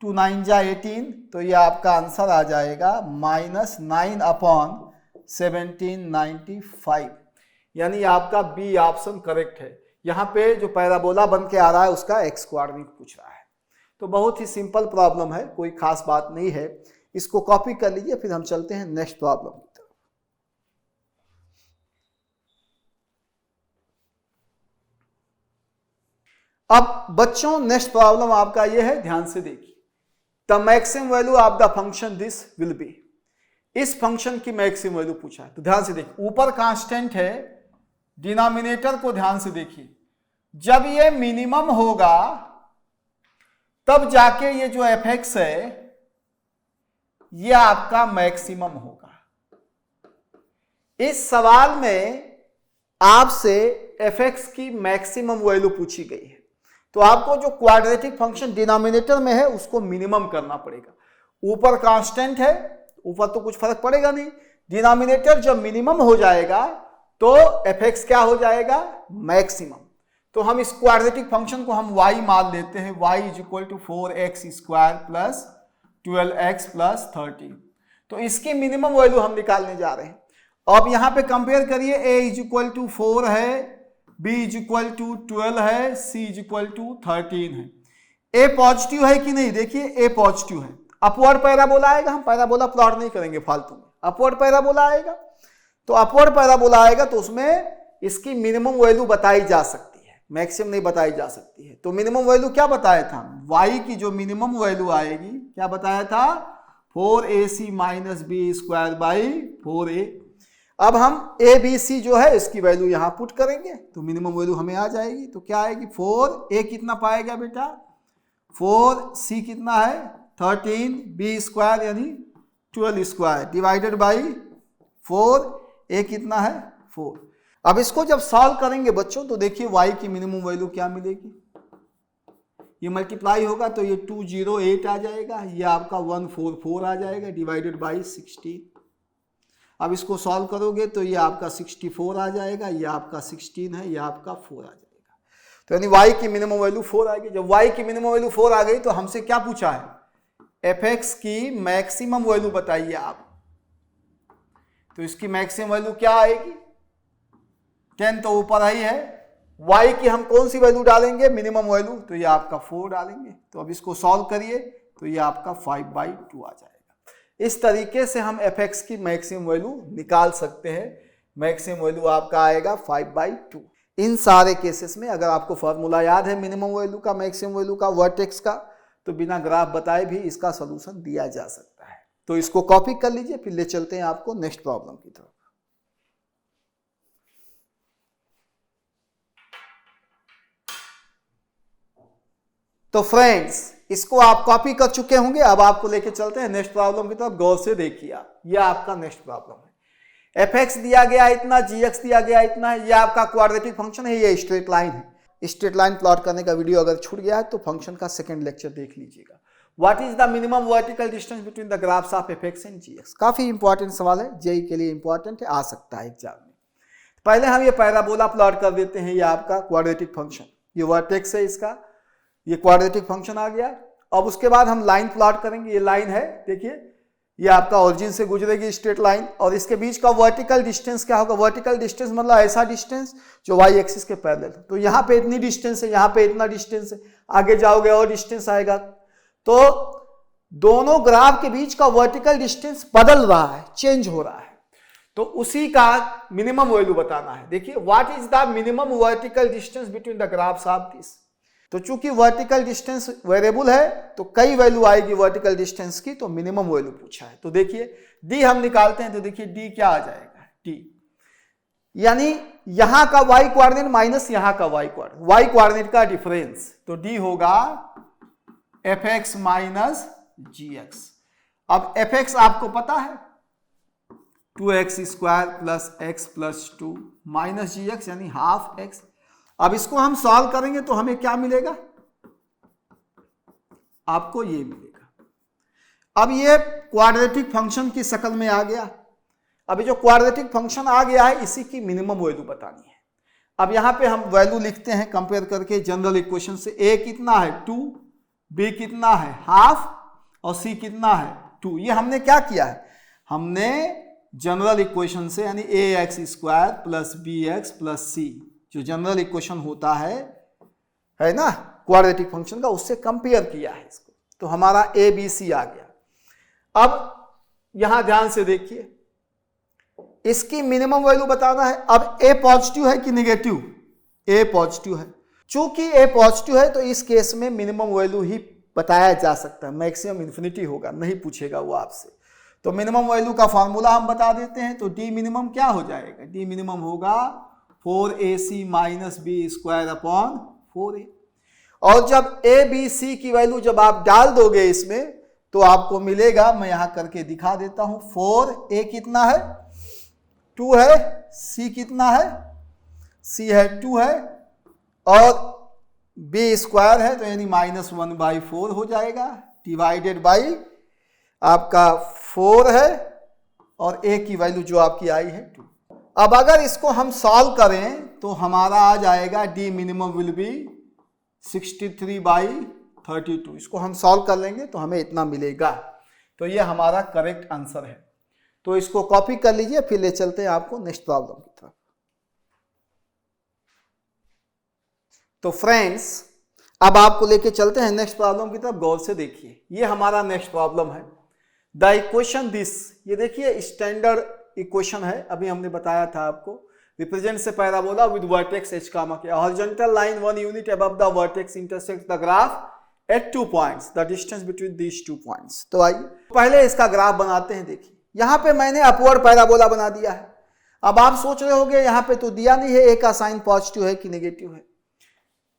2 9 जा 18, तो ये आपका आंसर आ जाएगा -9/1795, यानी आपका बी ऑप्शन करेक्ट है। यहाँ पे जो पैराबोला बन के आ रहा है उसका x कोऑर्डिनेट पूछ रहा है। तो बहुत ही सिंपल प्रॉब्लम है, कोई खास बात नहीं है। इसको कॉपी कर लीजिए, फिर हम चलते हैं नेक्स्ट प्रॉब्लम की तरफ। अब बच्चों नेक्स्ट प्रॉब्लम आपका ये है, ध्यान से देखिए। The maximum value of the function this will be, इस फंक्शन की मैक्सिमम वैल्यू पूछा है। तो ध्यान से देखिए, ऊपर कांस्टेंट है, डिनोमिनेटर को ध्यान से देखिए। जब ये मिनिमम होगा तब जाके ये जो fx है ये आपका मैक्सिमम होगा। इस सवाल में आपसे fx की मैक्सिमम वैल्यू पूछी गई है, तो आपको जो क्वाड्रेटिक फंक्शन डिनोमिनेटर में है उसको मिनिमम करना पड़ेगा। ऊपर कांस्टेंट है, ऊपर तो कुछ फर्क पड़ेगा नहीं। डिनोमिनेटर जब मिनिमम हो जाएगा तो fx क्या हो जाएगा मैक्सिमम। तो हम इस क्वाड्रेटिक फंक्शन को हम y मान लेते हैं, y = 4x² + 12x + 13। तो इसकी मिनिमम वैल्यू हम निकालने जा रहे हैं। अब यहां पे कंपेयर करिए, a = 4 है, b = 12 है, c = 13 है। a पॉजिटिव है कि नहीं, देखिए a पॉजिटिव है। अपवर्ड पैराबोला आएगा, हम पैराबोला प्लॉट नहीं करेंगे फालतू में, अपवर्ड पैराबोला आएगा। तो अपवर्ड पैराबोला आएगा तो उसमें इसकी मिनिमम वैल्यू बताई जा सकती है, मैक्सिमम नहीं बताई जा सकती है। तो मिनिमम वैल्यू क्या बताया था, y की जो मिनिमम वैल्यू आएगी क्या बताया था 4ac - b²/4a। अब हम a b c जो है इसकी वैल्यू यहां पुट करेंगे तो मिनिमम वैल्यू हमें आ जाएगी। तो क्या आएगी 4a कितना पाएगा बेटा 4c कितना है 13, b² यानी 12² डिवाइडेड बाई 4a कितना है 4। अब इसको जब सॉल्व करेंगे बच्चों तो देखिए y की मिनिमम वैल्यू क्या मिलेगी, ये मल्टीप्लाई होगा तो ये 208 आ जाएगा, ये आपका 144 आ जाएगा डिवाइडेड बाई 16। अब इसको सॉल्व करोगे तो ये आपका 64 आ जाएगा, ये आपका 16 है, ये आपका 4 आ जाएगा। तो यानी y की मिनिमम वैल्यू 4 आ गई। जब y की मिनिमम वैल्यू 4 आ गई तो हमसे क्या पूछा है fx की मैक्सिमम वैल्यू बताइए आप। तो इसकी मैक्सिमम वैल्यू क्या आएगी 10 तो ऊपर ही है, y की हम कौन सी वैल्यू डालेंगे मिनिमम वैल्यू, तो ये आपका 4 डालेंगे। तो अब इसको सॉल्व करिए तो ये आपका 5/2 आ जाएगा। इस तरीके से हम fx की मैक्सिमम वैल्यू निकाल सकते हैं। मैक्सिमम वैल्यू आपका आएगा 5/2। इन सारे केसेस में अगर आपको फॉर्मूला याद है मिनिमम वैल्यू का, मैक्सिमम वैल्यू का, वर्टेक्स का, तो बिना ग्राफ बताए भी इसका सॉल्यूशन दिया जा सकता है। तो इसको कॉपी कर लीजिए, फिर ले चलते हैं आपको नेक्स्ट प्रॉब्लम की तरफ। तो फ्रेंड्स इसको आप कॉपी कर चुके होंगे, अब आपको लेके चलते हैं नेक्स्ट प्रॉब्लम की तरफ। गौर से देखिए आप, ये आपका नेक्स्ट प्रॉब्लम है। fx दिया गया इतना, gx दिया गया इतना है, ये आपका क्वाड्रेटिक फंक्शन है, ये स्ट्रेट लाइन है। स्ट्रेट लाइन प्लॉट करने का वीडियो अगर छूट गया है तो फंक्शन का सेकंड लेक्चर देख लीजिएगा। What is the minimum vertical distance between the graphs of fx and gx। काफी इंपॉर्टेंट सवाल है, जेई के लिए इंपॉर्टेंट है, आ सकता है एग्जाम में। पहले हम ये पैराबोला प्लॉट कर देते हैं, ये आपका क्वाड्रेटिक फंक्शन, ये वर्टेक्स है इसका, ये क्वाड्रेटिक फंक्शन आ गया। अब उसके बाद हम लाइन प्लॉट करेंगे, ये लाइन है देखिए, ये आपका ओरिजिन से गुजरेगी स्ट्रेट लाइन, और इसके बीच का वर्टिकल डिस्टेंस क्या होगा, वर्टिकल डिस्टेंस मतलब ऐसा डिस्टेंस जो y एक्सिस के पैरेलल। तो यहाँ पे इतनी डिस्टेंस है, यहाँ पे इतना डिस्टेंस है, आगे जाओगे और डिस्टेंस आएगा। तो दोनों ग्राफ के बीच का वर्टिकल डिस्टेंस बदल रहा है, चेंज हो रहा है, तो उसी का मिनिमम वैल्यू बताना है। देखिए what is the minimum vertical distance between the graphs of this. तो चूंकि वर्टिकल डिस्टेंस वेरिएबल है तो कई वैल्यू आएगी वर्टिकल डिस्टेंस की, तो मिनिमम वैल्यू पूछा है। तो देखिए डी हम निकालते हैं, तो देखिए डी क्या आ जाएगा, डी यानी यहां का y कोऑर्डिनेट माइनस यहां का y कोऑर्डिनेट का डिफरेंस, तो d होगा fx माइनस gx। अब fx आपको पता है 2x square plus x plus 2 minus gx यानी हाफ x। अब इसको हम सॉल्व करेंगे तो हमें क्या मिलेगा, आपको ये मिलेगा। अब ये क्वाड्रेटिक फंक्शन की शक्ल में आ गया। अभी जो क्वाड्रेटिक फंक्शन आ गया है इसी की मिनिमम वैल्यू बतानी है। अब यहां पे हम वैल्यू लिखते हैं कंपेयर करके जनरल इक्वेशन से। a कितना है 2, b कितना है हाफ और c कितना है 2। ये हमने क्या किया है, हमने जनरल इक्वेशन से यानी ax square plus bx plus c जो जनरल इक्वेशन होता है ना क्वाड्रेटिक फंक्शन का, उससे कंपेयर किया है इसको, तो हमारा a b c आ गया। अब यहां ध्यान से देखिए, इसकी मिनिमम वैल्यू बताना है। अब a पॉजिटिव है कि नेगेटिव, a पॉजिटिव है। चूंकि a पॉजिटिव है तो इस केस में मिनिमम वैल्यू ही बताया जा सकता है, मैक्सिमम इन्फिनिटी होगा, नहीं पूछेगा वो आपसे। तो मिनिमम वैल्यू का फॉर्मूला हम बता देते हैं। तो d मिनिमम क्या हो जाएगा, d मिनिमम होगा 4ac minus B square upon 4a। और जब a b c की वैल्यू जब आप डाल दोगे इसमें तो आपको मिलेगा, मैं यहां करके दिखा देता हूं, 4a कितना है 2 है, c कितना है c है 2 है और b स्क्वायर है तो यानी -1/4 हो जाएगा, डिवाइडेड बाई आपका 4 है और a की वैल्यू जो आपकी आई है 2। अब अगर इसको हम सॉल्व करें तो हमारा आ जाएगा d मिनिमम विल बी 63/32। इसको हम सॉल्व कर लेंगे तो हमें इतना मिलेगा। तो ये हमारा करेक्ट आंसर है। तो इसको कॉपी कर लीजिए, फिर ले चलते हैं आपको नेक्स्ट प्रॉब्लम की तरफ। तो फ्रेंड्स अब आपको लेके चलते हैं नेक्स्ट प्रॉब्लम की तरफ। गौर से देखिए, ये हमारा नेक्स्ट प्रॉब्लम है। द इक्वेशन दिस, ये देखिए स्टैंडर्ड इक्वेशन है, अभी हमने बताया था आपको। Represents A parabola with vertex h कामा के, horizontal line 1 unit above the vertex intersect the graph at 2 points, the distance between these 2 points. तो आइए पहले इसका ग्राफ बनाते हैं। देखिए यहां पे मैंने अपवर्ड पैराबोला बना दिया है। अब आप सोच रहे होंगे यहां पे तो दिया नहीं है a का साइन पॉजिटिव है कि नेगेटिव है।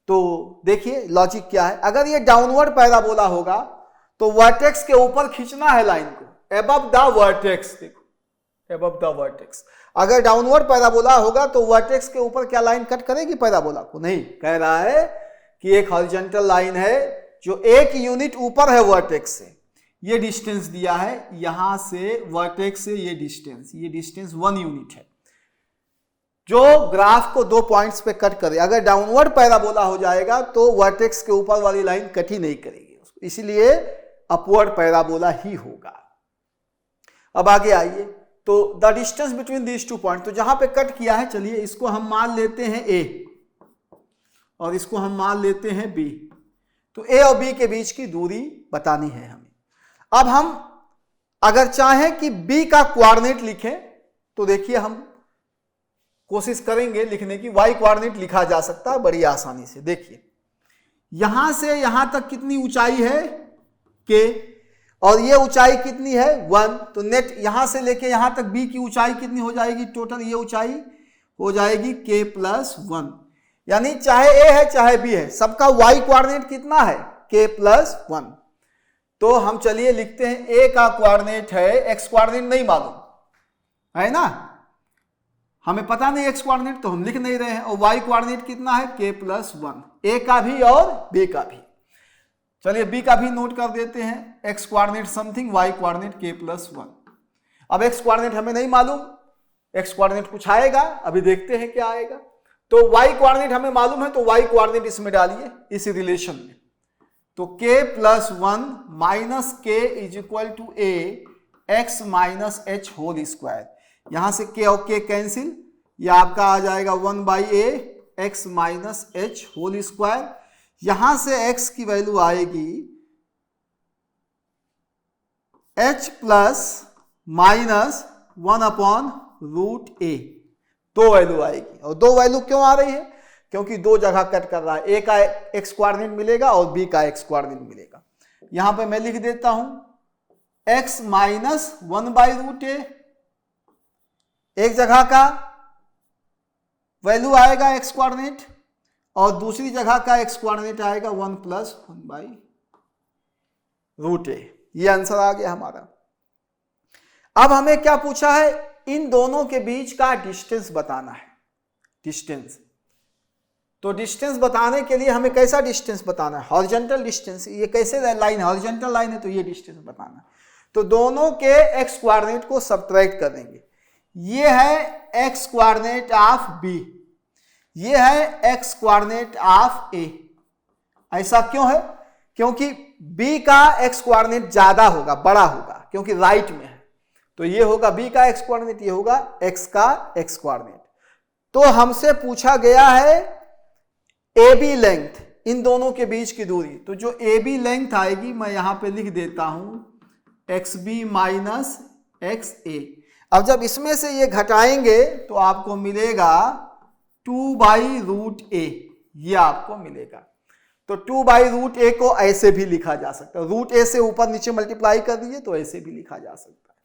तो देखिए लॉजिक क्या है, अगर ये डाउनवर्ड पैराबोला होगा तो वर्टेक्स के ऊपर खींचना है लाइन को, अबव द वर्टेक्स। देखो अबव द वर्टेक्स। अगर डाउनवर्ड पैराबोला होगा तो वर्टेक्स के ऊपर क्या लाइन कट करेगी पैराबोला को, नहीं। कह रहा है कि एक हॉरिजॉन्टल लाइन है जो 1 यूनिट ऊपर है वर्टेक्स से, ये डिस्टेंस दिया है यहां से वर्टेक्स से, ये डिस्टेंस 1 यूनिट है, जो ग्राफ को 2 पॉइंट्स पे कट करे। अगर डाउनवर्ड पैराबोला हो जाएगा तो वर्टेक्स के ऊपर वाली लाइन कट ही नहीं करेगी उसको, इसलिए अपवर्ड पैराबोला ही होगा। अब आगे आइए, तो the distance between these 2 point, तो जहां पे कट किया है, चलिए इसको हम मान लेते हैं a और इसको हम मान लेते हैं b। तो a और b के बीच की दूरी बतानी है हमें। अब हम अगर चाहें कि b का कोऑर्डिनेट लिखें तो देखिए हम कोशिश करेंगे लिखने की। y कोऑर्डिनेट लिखा जा सकता है बड़ी आसानी से। देखिए यहां से यहां तक कितनी ऊंचाई है k और ये ऊंचाई कितनी है 1, तो नेट यहां से लेके यहां तक b की ऊंचाई कितनी हो जाएगी, टोटल ये ऊंचाई हो जाएगी k+1। यानी चाहे a है चाहे b है, सबका y कोऑर्डिनेट कितना है k+1। तो हम चलिए लिखते हैं a का कोऑर्डिनेट है, x कोऑर्डिनेट नहीं मालूम है ना, हमें पता नहीं x कोऑर्डिनेट, तो हम लिख नहीं रहे हैं। और y कोऑर्डिनेट कितना है k+1, a का भी और b का भी। चलिए b का भी नोट कर देते हैं, x coordinate something, y coordinate k+1। अब x कोऑर्डिनेट हमें नहीं मालूम, x कोऑर्डिनेट कुछ आएगा, अभी देखते हैं क्या आएगा। तो y कोऑर्डिनेट हमें मालूम है तो y कोऑर्डिनेट इसमें डालिए इस रिलेशन में। तो k+1 minus k is equal to a x minus h whole square. यहां से k और k कैंसिल, यह आपका आ जाएगा 1/a x minus h whole square. यहां से x की वैल्यू आएगी h plus minus 1/√a, 2 value आएगी। और 2 वैल्यू क्यों आ रही है, क्योंकि 2 जगह कट कर रहा है, a का x कोऑर्डिनेट मिलेगा और b का x कोऑर्डिनेट मिलेगा। यहां पे मैं लिख देता हूं x माइनस 1/√a एक जगह का वैल्यू आएगा एक्स कोऑर्डिनेट और दूसरी जगह का एक्स कोऑर्डिनेट आएगा 1 + 1/√a। ये आंसर आ गया हमारा। अब हमें क्या पूछा है, इन दोनों के बीच का डिस्टेंस बताना है। डिस्टेंस, तो डिस्टेंस बताने के लिए हमें कैसा डिस्टेंस बताना है, हॉरिजॉन्टल डिस्टेंस। ये कैसे लाइन, हॉरिजॉन्टल लाइन है तो ये डिस्टेंस बताना है। तो दोनों के एक्स कोऑर्डिनेट को सब्ट्रैक्ट कर देंगे। ये है एक्स कोऑर्डिनेट ऑफ बी, ये है एक्स कोऑर्डिनेट ऑफ ए। ऐसा क्यों है, क्योंकि बी का एक्स कोऑर्डिनेट ज्यादा होगा, बड़ा होगा, क्योंकि राइट में है। तो ये होगा बी का एक्स कोऑर्डिनेट, ये होगा एक्स का एक्स कोऑर्डिनेट। तो हमसे पूछा गया है ए बी लेंथ, इन दोनों के बीच की दूरी। तो जो ए बी लेंथ आएगी मैं यहां पे लिख देता हूं एक्स बी माइनस एक्स ए। अब जब इसमें से ये घटाएंगे तो आपको मिलेगा 2/√a, ये आपको मिलेगा। तो 2/√a को ऐसे भी लिखा जा सकता है, √a से ऊपर नीचे मल्टीप्लाई कर दीजिए तो ऐसे भी लिखा जा सकता है।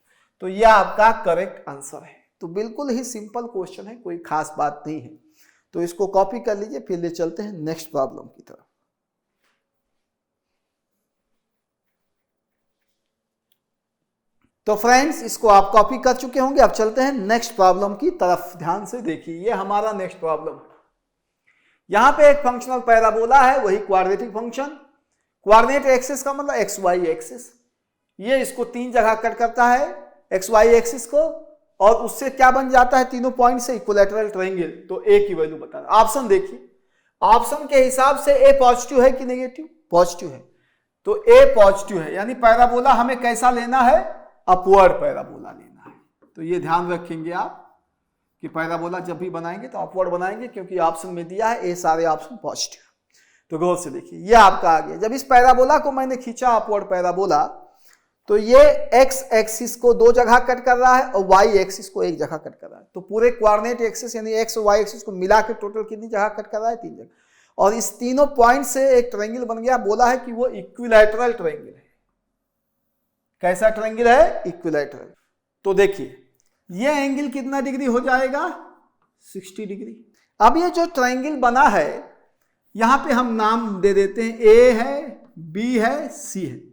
तो यह आपका करेक्ट आंसर है। तो बिल्कुल ही सिंपल क्वेश्चन है, कोई खास बात नहीं है। तो इसको कॉपी कर लीजिए, फिर ले चलते हैं नेक्स्ट प्रॉब्लम की तरफ। तो फ्रेंड्स, इसको आप कॉपी कर चुके होंगे। अब चलते हैं नेक्स्ट प्रॉब्लम की तरफ। ध्यान से देखिए, ये हमारा नेक्स्ट प्रॉब्लम है। यहां पे एक फंक्शनल पैराबोला है, वही क्वाड्रेटिक फंक्शन। कोऑर्डिनेट एक्सिस का मतलब एक्स वाई एक्सिस। ये इसको 3 जगह कट करता है एक्स वाई एक्सिस को, और उससे क्या बन जाता है, तीनों पॉइंट से इक्विलैटरल ट्रायंगल। तो ए की वैल्यू बता रहा है। ऑप्शन देखिए, ऑप्शन के हिसाब से ए पॉजिटिव है कि नेगेटिव, पॉजिटिव है। तो ए पॉजिटिव है, यानी पैराबोला हमें कैसा लेना है, अपवर्ड पैराबोला लेना है। तो ये ध्यान रखेंगे आप कि पैराबोला जब भी बनाएंगे तो अपवर्ड बनाएंगे, क्योंकि ऑप्शन में दिया है ए सारे ऑप्शन पॉजिटिव। तो गौर से देखिए, ये आपका आ गया। जब इस पैराबोला को मैंने खींचा अपवर्ड पैराबोला, तो ये एक्स एक्सिस को 2 जगह कट कर रहा है और वाई एक्सिस को 1 जगह कट कर रहा है। तो पूरे कोऑर्डिनेट एक्सिस यानी एक्स और वाई एक्सिस को मिला के टोटल कितनी जगह कट कर रहा है, 3 जगह। और इस तीनों पॉइंट से एक ट्रायंगल बन गया। बोला है कि वो इक्विलैटरल ट्रायंगल है। कैसा ट्रायंगल है, इक्विलैटरल। तो देखिए, ये एंगल कितना डिग्री हो जाएगा, 60 डिग्री। अब ये जो ट्रायंगल बना है, यहां पे हम नाम दे देते हैं, ए है, बी है, सी है।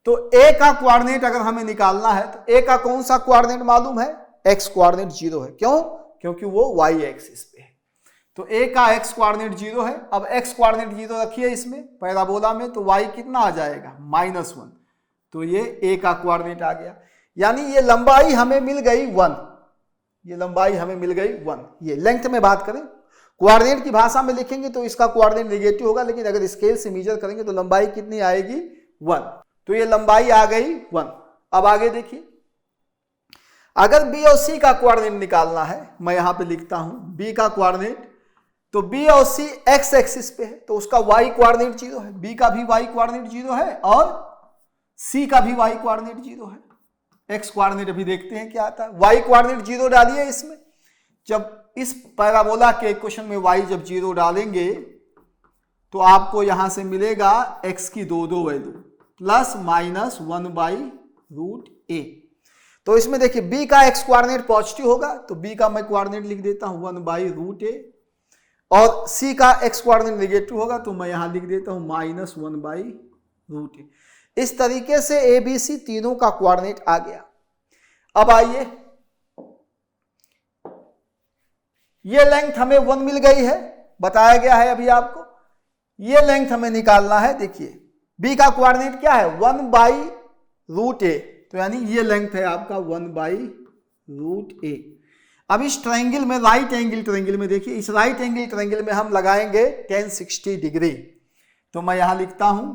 तो ए का कोऑर्डिनेट अगर हमें निकालना है तो ए का कौन सा कोऑर्डिनेट मालूम है, एक्स कोऑर्डिनेट 0 है। क्यों, क्योंकि वो वाई एक्सिस पे है। तो ए का एक्स कोऑर्डिनेट 0 है। अब एक्स कोऑर्डिनेट 0 रखिए इसमें पैराबोला में, तो वाई कितना आ जाएगा, -1। तो ये ए का कोऑर्डिनेट आ गया, यानी ये लंबाई हमें मिल गई 1। ये लंबाई हमें मिल गई 1। ये लेंथ में बात करें, कोऑर्डिनेट की भाषा में लिखेंगे तो इसका कोऑर्डिनेट नेगेटिव होगा, लेकिन अगर स्केल से मेजर करेंगे तो लंबाई कितनी आएगी, 1। तो ये लंबाई आ गई 1। अब आगे देखिए, अगर बी और सी का कोऑर्डिनेट निकालना है, मैं यहां पे लिखता हूं बी का कोऑर्डिनेट। तो बी और सी एक्स एक्सिस पे है, तो उसका वाई कोऑर्डिनेट 0 है। बी का भी वाई कोऑर्डिनेट 0 है और सी का भी वाई कोऑर्डिनेट 0 है। एक्स कोऑर्डिनेट अभी देखते हैं क्या आता है। वाई कोऑर्डिनेट 0 डालिए इसमें। जब इस पैराबोला के इक्वेशन में वाई जब 0 डालेंगे तो आपको यहां से मिलेगा एक्स की 2 वैल्यू ±1/√a। तो इसमें देखिए, बी का एक्स कोऑर्डिनेट पॉजिटिव होगा, तो बी का मैं कोऑर्डिनेट लिख देता हूं 1/√a, और सी का एक्स कोऑर्डिनेट नेगेटिव होगा तो मैं यहां लिख देता हूं -1/√a। इस तरीके से ए बी सी तीनों का कोऑर्डिनेट आ गया। अब आइए, ये लेंथ हमें 1 मिल गई है, बताया गया है अभी आपको। ये लेंथ हमें निकालना है। देखिए, बी का कोऑर्डिनेट क्या है, 1/√a, तो यानी ये लेंथ है आपका 1/√a। अब इस ट्रायंगल में, राइट एंगल ट्रायंगल में देखिए, इस राइट एंगल ट्रायंगल में हम लगाएंगे tan 60 डिग्री। तो मैं यहां लिखता हूं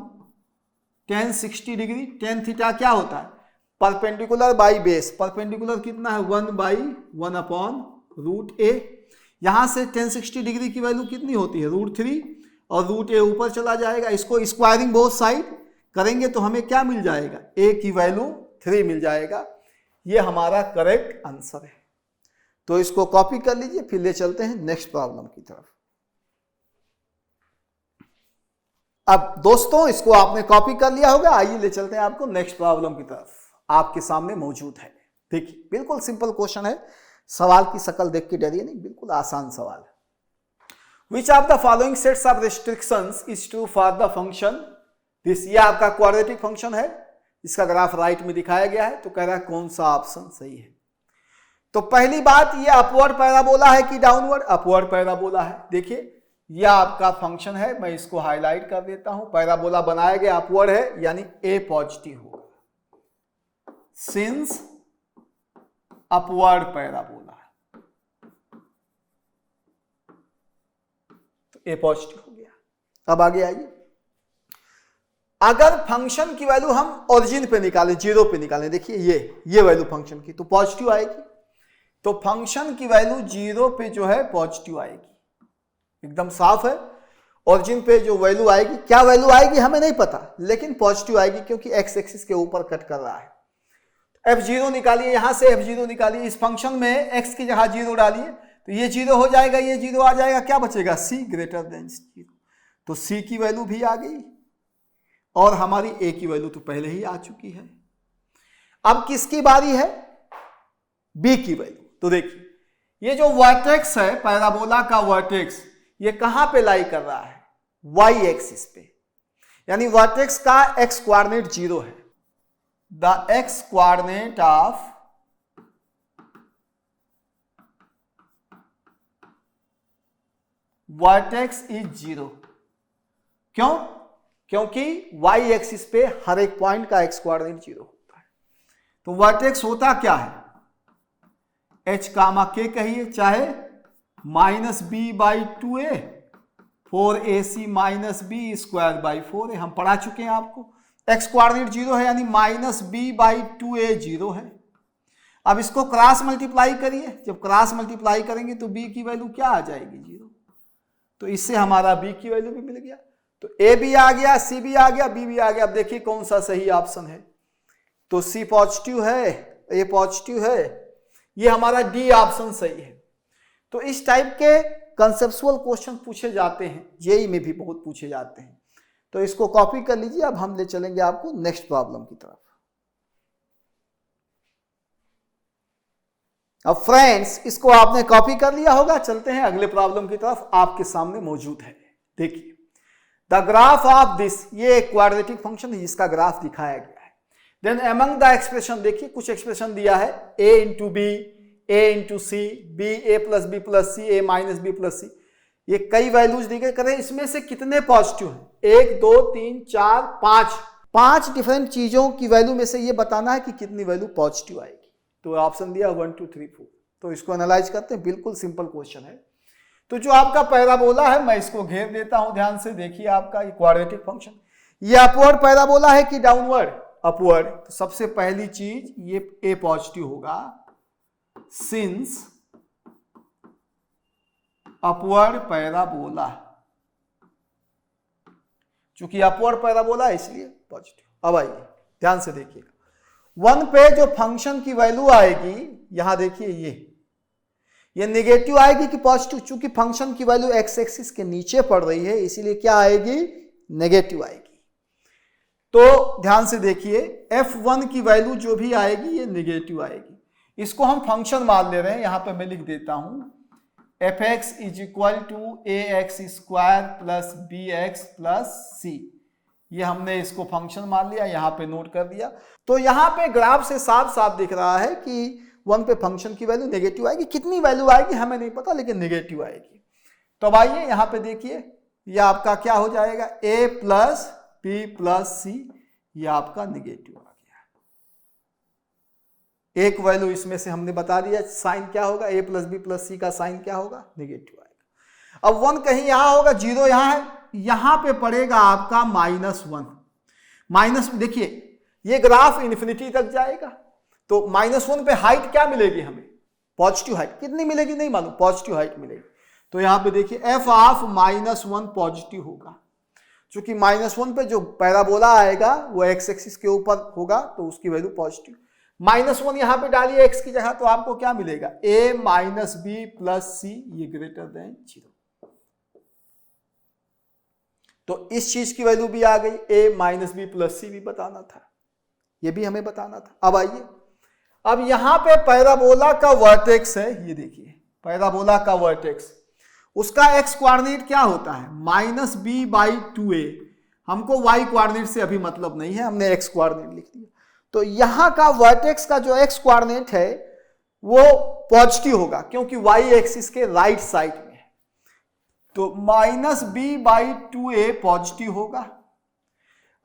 tan 60 डिग्री। tan थीटा क्या होता है, परपेंडिकुलर बाई बेस। परपेंडिकुलर कितना है, 1/1/√a। यहां से tan 60 डिग्री की वैल्यू कितनी होती है, √3, और √a ऊपर चला जाएगा। इसको स्क्वायरिंग बोथ साइड करेंगे तो हमें क्या मिल जाएगा, a की वैल्यू 3 मिल जाएगा। ये हमारा करेक्ट आंसर है। तो इसको कॉपी कर लीजिए, फिर ले चलते हैं नेक्स्ट प्रॉब्लम की तरफ। अब दोस्तों, इसको आपने कॉपी कर लिया होगा। आइए ले चलते हैं आपको नेक्स्ट प्रॉब्लम की तरफ, आपके सामने मौजूद है। देखिए, बिल्कुल सिंपल क्वेश्चन है। सवाल की शक्ल देख के डरिए नहीं, बिल्कुल आसान सवाल है। Which of the following sets of restrictions is true for the function this. ये आपका क्वाड्रेटिक फंक्शन है, इसका ग्राफ राइट में दिखाया गया है, तो कह रहा है कौन सा ऑप्शन सही है। तो पहली बात, ये अपवर्ड पैराबोला है कि डाउनवर्ड? अपवर्ड पैराबोला है। देखिए यह आपका फंक्शन है, मैं इसको हाईलाइट कर देता हूं। पैराबोला बनाया गया अपवर्ड है, यानी ए पॉजिटिव होगा, सिंस अपवर्ड पैराबोला है तो ए पॉजिटिव हो गया। अब आगे आइए, अगर फंक्शन की वैल्यू हम ओरिजिन पे निकालें, जीरो पे निकालें, देखिए ये वैल्यू फंक्शन की, तो पॉजिटिव आएगी। तो फंक्शन की वैल्यू जीरो पे जो है पॉजिटिव आएगी, एकदम साफ है। ओरिजिन पे जो वैल्यू आएगी, क्या वैल्यू आएगी हमें नहीं पता, लेकिन पॉजिटिव आएगी क्योंकि एक्स एक्सिस के ऊपर कट कर रहा है। f0 निकालिए, यहां से f0 निकालिए, इस फंक्शन में x की जगह 0 डालिए तो ये 0 हो जाएगा, ये 0 आ जाएगा, क्या बचेगा? c greater than 0। तो c की वैल्यू भी आ गई और हमारी a की वैल्यू तो पहले ही आ चुकी है। अब किसकी बारी है? b की वैल्यू। तो देखिए ये जो वर्टेक्स है, पैराबोला का वर्टेक्स, ये कहां पे लाई कर रहा है? y एक्सिस पे, यानी वर्टेक्स का x कोऑर्डिनेट 0 है। The x coordinate of vertex is 0। क्यों? क्योंकि y एक्सिस पे हर एक पॉइंट का x कोऑर्डिनेट 0 होता है। तो वर्टेक्स होता क्या है? h कामा k कहिए, चाहे -b/2a 4ac -b² हम पढ़ा चुके हैं आपको। x कोऑर्डिनेट 0 है, यानी -b/2a 0 है। अब इसको क्रॉस मल्टीप्लाई करिए, जब क्रॉस मल्टीप्लाई करेंगे तो b की वैल्यू क्या आ जाएगी? 0। तो इससे हमारा b की वैल्यू भी मिल गया। तो a भी आ गया, c भी आ गया, b भी आ गया। अब देखिए कौन सा सही ऑप्शन है। तो c पॉजिटिव है, a पॉजिटिव है, ये हमारा डी ऑप्शन सही है। तो इस टाइप के कंसेप्चुअल क्वेश्चन पूछे जाते हैं, जेईई में भी बहुत पूछे जाते हैं। तो इसको कॉपी कर लीजिए। अब हम ले चलेंगे आपको नेक्स्ट प्रॉब्लम की तरफ। अब फ्रेंड्स इसको आपने कॉपी कर लिया होगा, चलते हैं अगले प्रॉब्लम की तरफ, आपके सामने मौजूद है। देखिए द ग्राफ ऑफ दिस, ये एक क्वाड्रेटिक फंक्शन है जिसका ग्राफ दिखाया गया है। देन अमंग द एक्सप्रेशन, देखिए कुछ एक्सप्रेशन दिया है, a into b, a into c, b a plus B plus c, a minus b plus c, ये कई वैल्यूज दी गई। करें इसमें से कितने पॉजिटिव हैं? 1 2 3 4 5 डिफरेंट चीजों की वैल्यू में से ये बताना है कि कितनी वैल्यू पॉजिटिव आएगी। तो ऑप्शन दिया 1 2 3 4। तो इसको एनालाइज करते हैं, बिल्कुल सिंपल क्वेश्चन है। तो जो आपका पैराबोला है, मैं इसको घेर देता हूं ध्यान से। देखिए आपका ये क्वाड्रेटिक फंक्शन, ये अपवर्ड पैराबोला है कि डाउनवर्ड? अपवर्ड। तो सबसे पहली चीज ये ए पॉजिटिव होगा, सिंस अपवर्ड पैराबोला, चूंकि अपवर्ड पैराबोला है इसलिए पॉजिटिव। अब आइए ध्यान से देखिएगा, 1 पे जो फंक्शन की वैल्यू आएगी, यहां देखिए ये नेगेटिव आएगी कि पॉजिटिव? चूंकि फंक्शन की वैल्यू एक्स एक्सिस के नीचे पड़ रही है, इसीलिए क्या आएगी? नेगेटिव आएगी। तो ध्यान से देखिए, f1 की वैल्यू जो भी आएगी ये नेगेटिव आएगी। इसको हम फंक्शन मान ले रहे हैं, यहां पे मैं लिख देता हूं fx is equal to ax square plus bx plus c। ये हमने इसको फंक्शन मान लिया, यहां पे नोट कर दिया। तो यहां पे ग्राफ से साफ साफ दिख रहा है कि 1 पे फंक्शन की वैल्यू नेगेटिव आएगी। कितनी वैल्यू आएगी हमें नहीं पता, लेकिन नेगेटिव आएगी। तो अब आइए यहां पे देखिए, ये आपका क्या हो जाएगा? a plus b plus c, ये आपका नेगेटिव आ गया। एक वैल्यू इसमें से हमने बता दिया, साइन क्या होगा? a प्लस बी प्लस सी का साइन क्या होगा? नेगेटिव आएगा। अब 1 कहीं यहां होगा, 0 यहां है, यहां पे पड़ेगा आपका -1। माइनस, देखिए ये ग्राफ इन्फिनिटी तक जाएगा, तो -1 पे हाइट क्या मिलेगी हमें? Positive height. कितनी मिलेगी नहीं मालूम, पॉजिटिव हाइट मिलेगी। तो यहां पे देखिए f ऑफ -1 पॉजिटिव होगा, क्योंकि -1 पे जो पैराबोला आएगा वो एक्स एक्सिस के ऊपर होगा, तो उसकी वैल्यू पॉजिटिव। -1 यहां पे डालिए x की जगह, तो आपको क्या मिलेगा? a minus b plus c, ये ग्रेटर देन 0। तो इस चीज की वैल्यू भी आ गई, a माइनस बी प्लस सी भी बताना था, ये भी हमें बताना था। अब आइए, अब यहां पे पैराबोला का वर्टेक्स है, ये देखिए पैराबोला का वर्टेक्स, उसका एक्स कोऑर्डिनेट क्या होता है, -b/2a। हमको y कोऑर्डिनेट से अभी मतलब नहीं है, हमने x कोऑर्डिनेट लिख दिया। तो यहां का वर्टेक्स का जो x कोऑर्डिनेट है वो पॉजिटिव होगा क्योंकि y एक्सिस के राइट साइड में है, तो -b/2a पॉजिटिव होगा।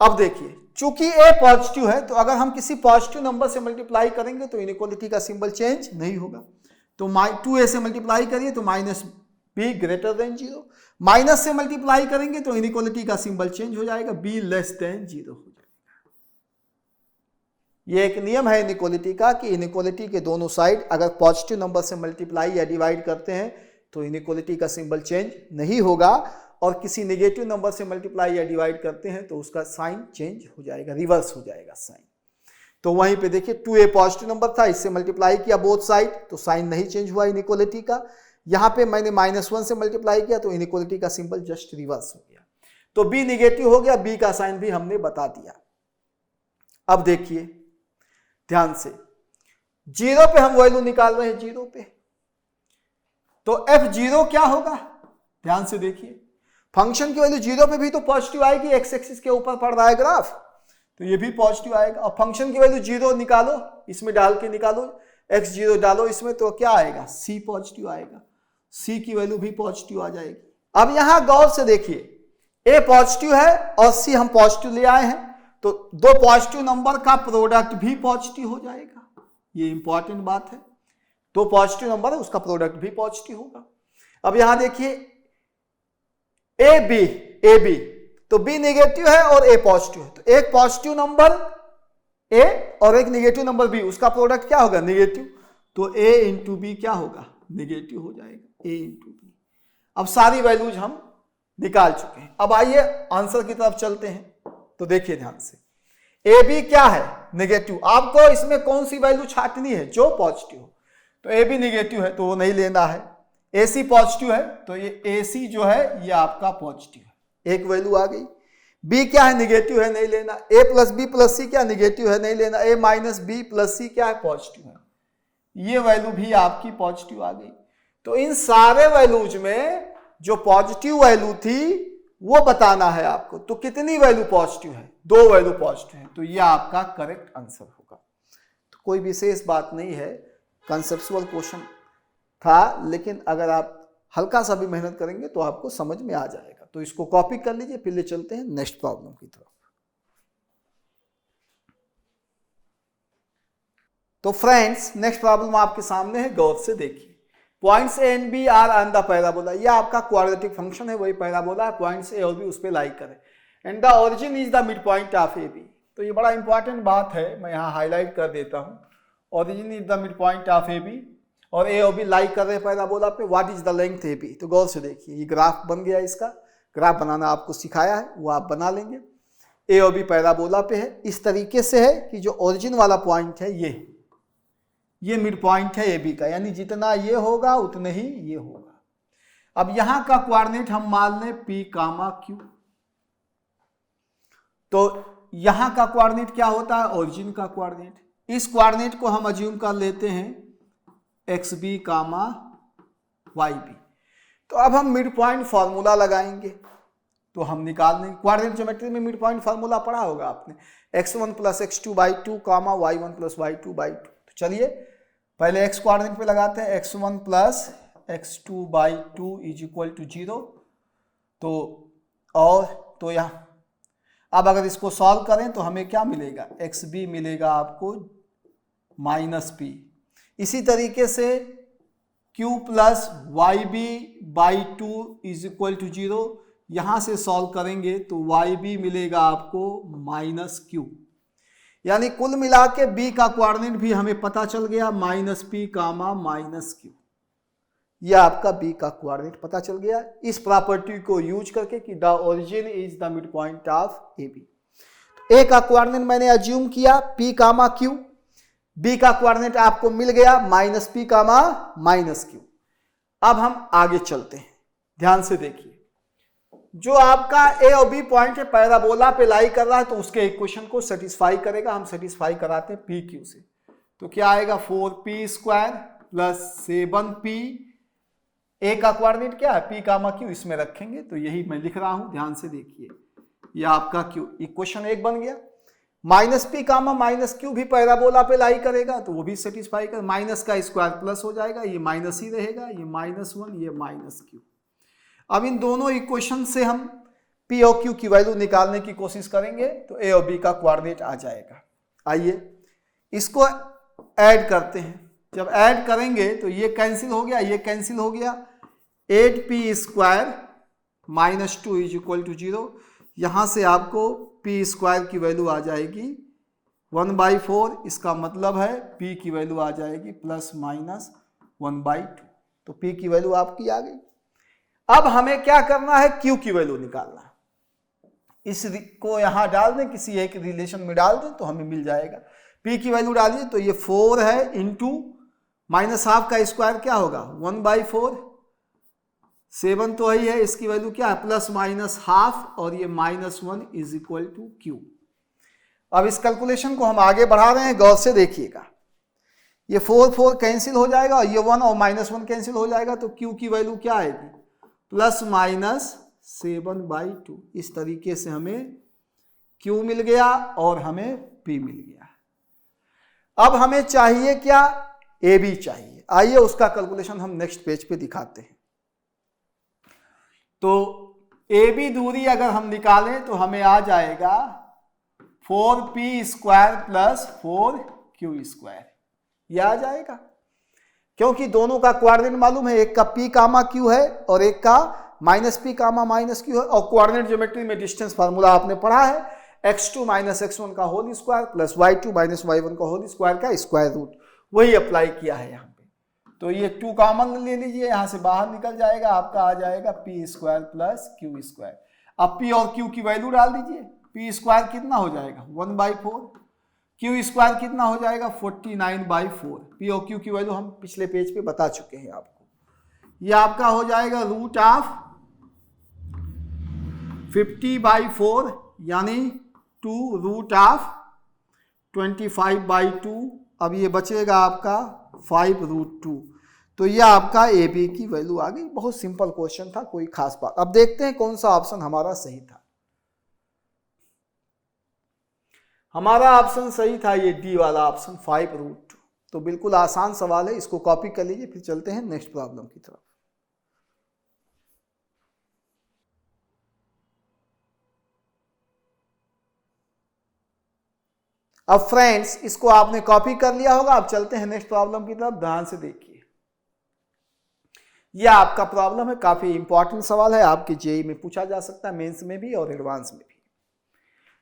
अब देखिए चूंकि a पॉजिटिव है तो अगर हम किसी पॉजिटिव नंबर से मल्टीप्लाई करेंगे तो इनइक्वालिटी का सिंबल चेंज नहीं होगा। तो 2a से मल्टीप्लाई करिए तो -b ग्रेटर देन 0, माइनस से मल्टीप्लाई करेंगे तो इनइक्वालिटी का सिंबल चेंज हो जाएगा, b लेस देन 0 हो जाएगा। ये एक नियम है इनइक्वालिटी का कि इनइक्वालिटी के दोनों साइड अगर पॉजिटिव नंबर से मल्टीप्लाई या डिवाइड करते हैं तो इनइक्वालिटी का सिंबल चेंज नहीं होगा, और किसी नेगेटिव नंबर से मल्टीप्लाई या डिवाइड करते हैं तो उसका साइन चेंज हो जाएगा, रिवर्स हो जाएगा साइन। तो वहीं पे देखिए 2a पॉजिटिव नंबर था, इससे मल्टीप्लाई किया बोथ साइड तो साइन नहीं चेंज हुआ इनइक्वालिटी का। यहां पे मैंने -1 से मल्टीप्लाई किया तो इनइक्वालिटी का सिंबल जस्ट रिवर्स हो गया। तो b निगेटिव हो गया, b का साइन भी हमने बता दिया। अब देखिए ध्यान से, 0 पे हम वैल्यू निकाल रहे हैं, 0 पे तो f0 क्या होगा, ध्यान से देखिए। फंक्शन की वैल्यू 0 पे भी तो पॉजिटिव आएगी, एक्स एक्सिस के ऊपर पड़ रहा है ग्राफ, तो ये भी पॉजिटिव आएगा। और फंक्शन की वैल्यू 0 निकालो, इसमें डाल के निकालो, x0 डालो इसमें तो क्या आएगा, c पॉजिटिव आएगा, c की वैल्यू भी पॉजिटिव आ जाएगी। अब यहां गौर से देखिए, a पॉजिटिव है और c हम पॉजिटिव ले आए हैं, तो दो पॉजिटिव नंबर का प्रोडक्ट भी पॉजिटिव हो जाएगा। ये इंपॉर्टेंट बात है, दो पॉजिटिव नंबर है उसका प्रोडक्ट भी पॉजिटिव होगा। अब यहां देखिए ए बी, तो b नेगेटिव है और a पॉजिटिव है, तो एक पॉजिटिव नंबर a और एक नेगेटिव नंबर b, उसका प्रोडक्ट क्या होगा, नेगेटिव, तो a इंटू बी क्या होगा, नेगेटिव हो जाएगा, a इंटू बी। अब सारी वैल्यूज हम निकाल चुके हैं। अब आइए आंसर की तरफ चलते हैं। तो देखिए ध्यान से, ए बी क्या है, नेगेटिव। आपको इसमें कौन सी वैल्यू छाटनी है, जो पॉजिटिव हो। तो ए बी नेगेटिव है तो वो नहीं लेना है, ए सी पॉजिटिव है तो ये ए सी जो है ये आपका पॉजिटिव है, एक वैल्यू आ गई। बी क्या है, नेगेटिव है, नहीं लेना। ए प्लस बी प्लस सी क्या, नेगेटिव है, नहीं लेना। ए माइनस बी प्लस सी क्या है, पॉजिटिव है, ये वैल्यू भी आपकी पॉजिटिव आ गई। तो इन सारे वैल्यूज में जो पॉजिटिव वैल्यू थी वो बताना है आपको। तो कितनी वैल्यू पॉजिटिव है, दो वैल्यू पॉजिटिव है, तो ये आपका करेक्ट आंसर होगा। तो कोई विशेष बात नहीं है, कंसेप्चुअल क्वेश्चन था, लेकिन अगर आप हल्का सा भी मेहनत करेंगे तो आपको समझ में आ जाएगा। तो इसको कॉपी कर लीजिए, फिर ले चलते हैं नेक्स्ट प्रॉब्लम की तरफ। तो फ्रेंड्स नेक्स्ट प्रॉब्लम आपके सामने है, गौर से देखिए। Points A and B are on the parabola, यह आपका क्वाड्रेटिक फंक्शन है, वही पैराबोला है। पॉइंट्स ए और बी उस पर लाई करें, and the origin is the mid point of A B. तो ये बड़ा इंपॉर्टेंट बात है, मैं यहाँ हाईलाइट कर देता हूँ। Origin is the mid point of A B और ए और बी लाई कर रहे हैं पैराबोला पे। What is the length A B, तो गौर से देखिए, ये ग्राफ बन गया, इसका ग्राफ बनाना आपको सिखाया है, वो आप बना लेंगे। ए और बी पैराबोला पे है, इस तरीके से है कि जो ओरिजिन वाला पॉइंट है ये मिड पॉइंट है ए बी का, यानी जितना ये होगा उतने ही ये होगा। अब यहां का कोऑर्डिनेट हम मान लें p, q, तो यहां का कोऑर्डिनेट क्या होता है, ओरिजिन का कोऑर्डिनेट। इस कोऑर्डिनेट को हम अज्यूम कर लेते हैं xb, yb। तो अब हम मिड पॉइंट फार्मूला लगाएंगे, तो हम निकाल लेंगे। कोऑर्डिनेट ज्योमेट्री में मिड पॉइंट फार्मूला पढ़ा होगा आपने, x1 plus x2/2, y1 plus y2/2। तो चलिए पहले x कोऑर्डिनेट पे लगाते हैं, x1 plus x2/2 is equal to 0। तो यहाँ अब अगर इसको सॉल्व करें तो हमें क्या मिलेगा, xb मिलेगा आपको -p। इसी तरीके से q plus yb/2 is equal to 0, यहां से सॉल्व करेंगे तो yb मिलेगा आपको -q। यानी कुल मिला के b का कोऑर्डिनेट भी हमें पता चल गया, -p, -q। यह आपका b का कोऑर्डिनेट पता चल गया इस प्रॉपर्टी को यूज करके कि the origin is the mid point of A B. A का कोऑर्डिनेट मैंने अज्यूम किया p, q। b का कोऑर्डिनेट आपको मिल गया -p, -q। अब हम आगे चलते हैं, ध्यान से देखिए। जो आपका ए और बी पॉइंट है पैराबोला पे लाई कर रहा है, तो उसके इक्वेशन को सेटिस्फाई करेगा। हम सेटिस्फाई कराते हैं पी क्यू से, तो क्या आएगा 4p² प्लस 7p ए का कोऑर्डिनेट क्या है, पी कामा क्यू, इसमें रखेंगे तो यही मैं लिख रहा हूं, ध्यान से देखिए, यह आपका क्यू इक्वेशन 1 बन गया। Minus P comma minus Q भी पैराबोला पे लाई करेगा तो वो भी सेटिस्फाई कर, माइनस का स्क्वायर प्लस हो जाएगा, ये माइनस ही रहेगा, ये -1 ये -q। अब इन दोनों इक्वेशन से हम पी और क्यू की वैल्यू निकालने की कोशिश करेंगे तो ए और बी का कोऑर्डिनेट आ जाएगा। आइए इसको ऐड करते हैं, जब ऐड करेंगे तो ये कैंसिल हो गया, ये कैंसिल हो गया, 8p square -2 is equal to 0। यहां से आपको p स्क्वायर की वैल्यू आ जाएगी 1/4, इसका मतलब है p की वैल्यू आ जाएगी ±1/2। तो p की वैल्यू आपकी आ गई। अब हमें क्या करना है, q की वैल्यू निकालना है। इसको यहां डाल दें, किसी एक रिलेशन में डाल दें तो हमें मिल जाएगा। p की वैल्यू डालिए तो ये 4 है इंटू -12 का स्क्वायर क्या होगा 1/4, 7 तो वही है, इसकी वैल्यू क्या है ±½ और ये -1 इज इक्वल टू q। अब इस कैलकुलेशन को हम आगे बढ़ा रहे हैं, गौर से देखिएगा, ये 4 कैंसिल हो जाएगा और ये 1 और -1 कैंसिल हो जाएगा तो q की वैल्यू क्या आएगी ±7/2। इस तरीके से हमें q मिल गया और हमें p मिल गया। अब हमें चाहिए क्या, AB चाहिए। आइए उसका कैलकुलेशन हम नेक्स्ट पेज पे दिखाते हैं। तो AB दूरी अगर हम निकालें तो हमें आ जाएगा 4p square plus 4q square, यह आ जाएगा, क्योंकि दोनों का कोऑर्डिनेट मालूम है, एक का p कामा q है और एक का -p कामा -q है। और कोऑर्डिनेट ज्योमेट्री में डिस्टेंस फार्मूला आपने पढ़ा है, x2 - x1 का whole square plus y2 - y1 का होल स्क्वायर का स्क्वायर रूट, वही अप्लाई किया है यहाँ पे। तो ये 2 कॉमन ले लीजिए, यहां से बाहर निकल जाएगा, आपका आ जाएगा p square plus q square. अब p और q की वैल्यू डाल दीजिए, p स्क्वायर कितना हो जाएगा 1/4, q स्क्वायर कितना हो जाएगा 49/4। p और q की वैल्यू हम पिछले पेज पे बता चुके हैं आपको। ये आपका हो जाएगा √50/4 यानी 2√25/2। अब ये बचेगा आपका 5√2। तो ये आपका ए बी की वैल्यू आ गई। बहुत सिंपल क्वेश्चन था, कोई खास बात। अब देखते हैं कौन सा ऑप्शन हमारा सही था। हमारा ऑप्शन सही था ये डी वाला ऑप्शन 5√2। तो बिल्कुल आसान सवाल है, इसको कॉपी कर लीजिए। फिर चलते हैं नेक्स्ट प्रॉब्लम की तरफ। अब फ्रेंड्स इसको आपने कॉपी कर लिया होगा। अब चलते हैं नेक्स्ट प्रॉब्लम की तरफ, ध्यान से देखिए। यह आपका प्रॉब्लम है, काफी इंपॉर्टेंट सवाल है, आपके जेईई में पूछा जा सकता है, मेंस में भी और एडवांस में भी।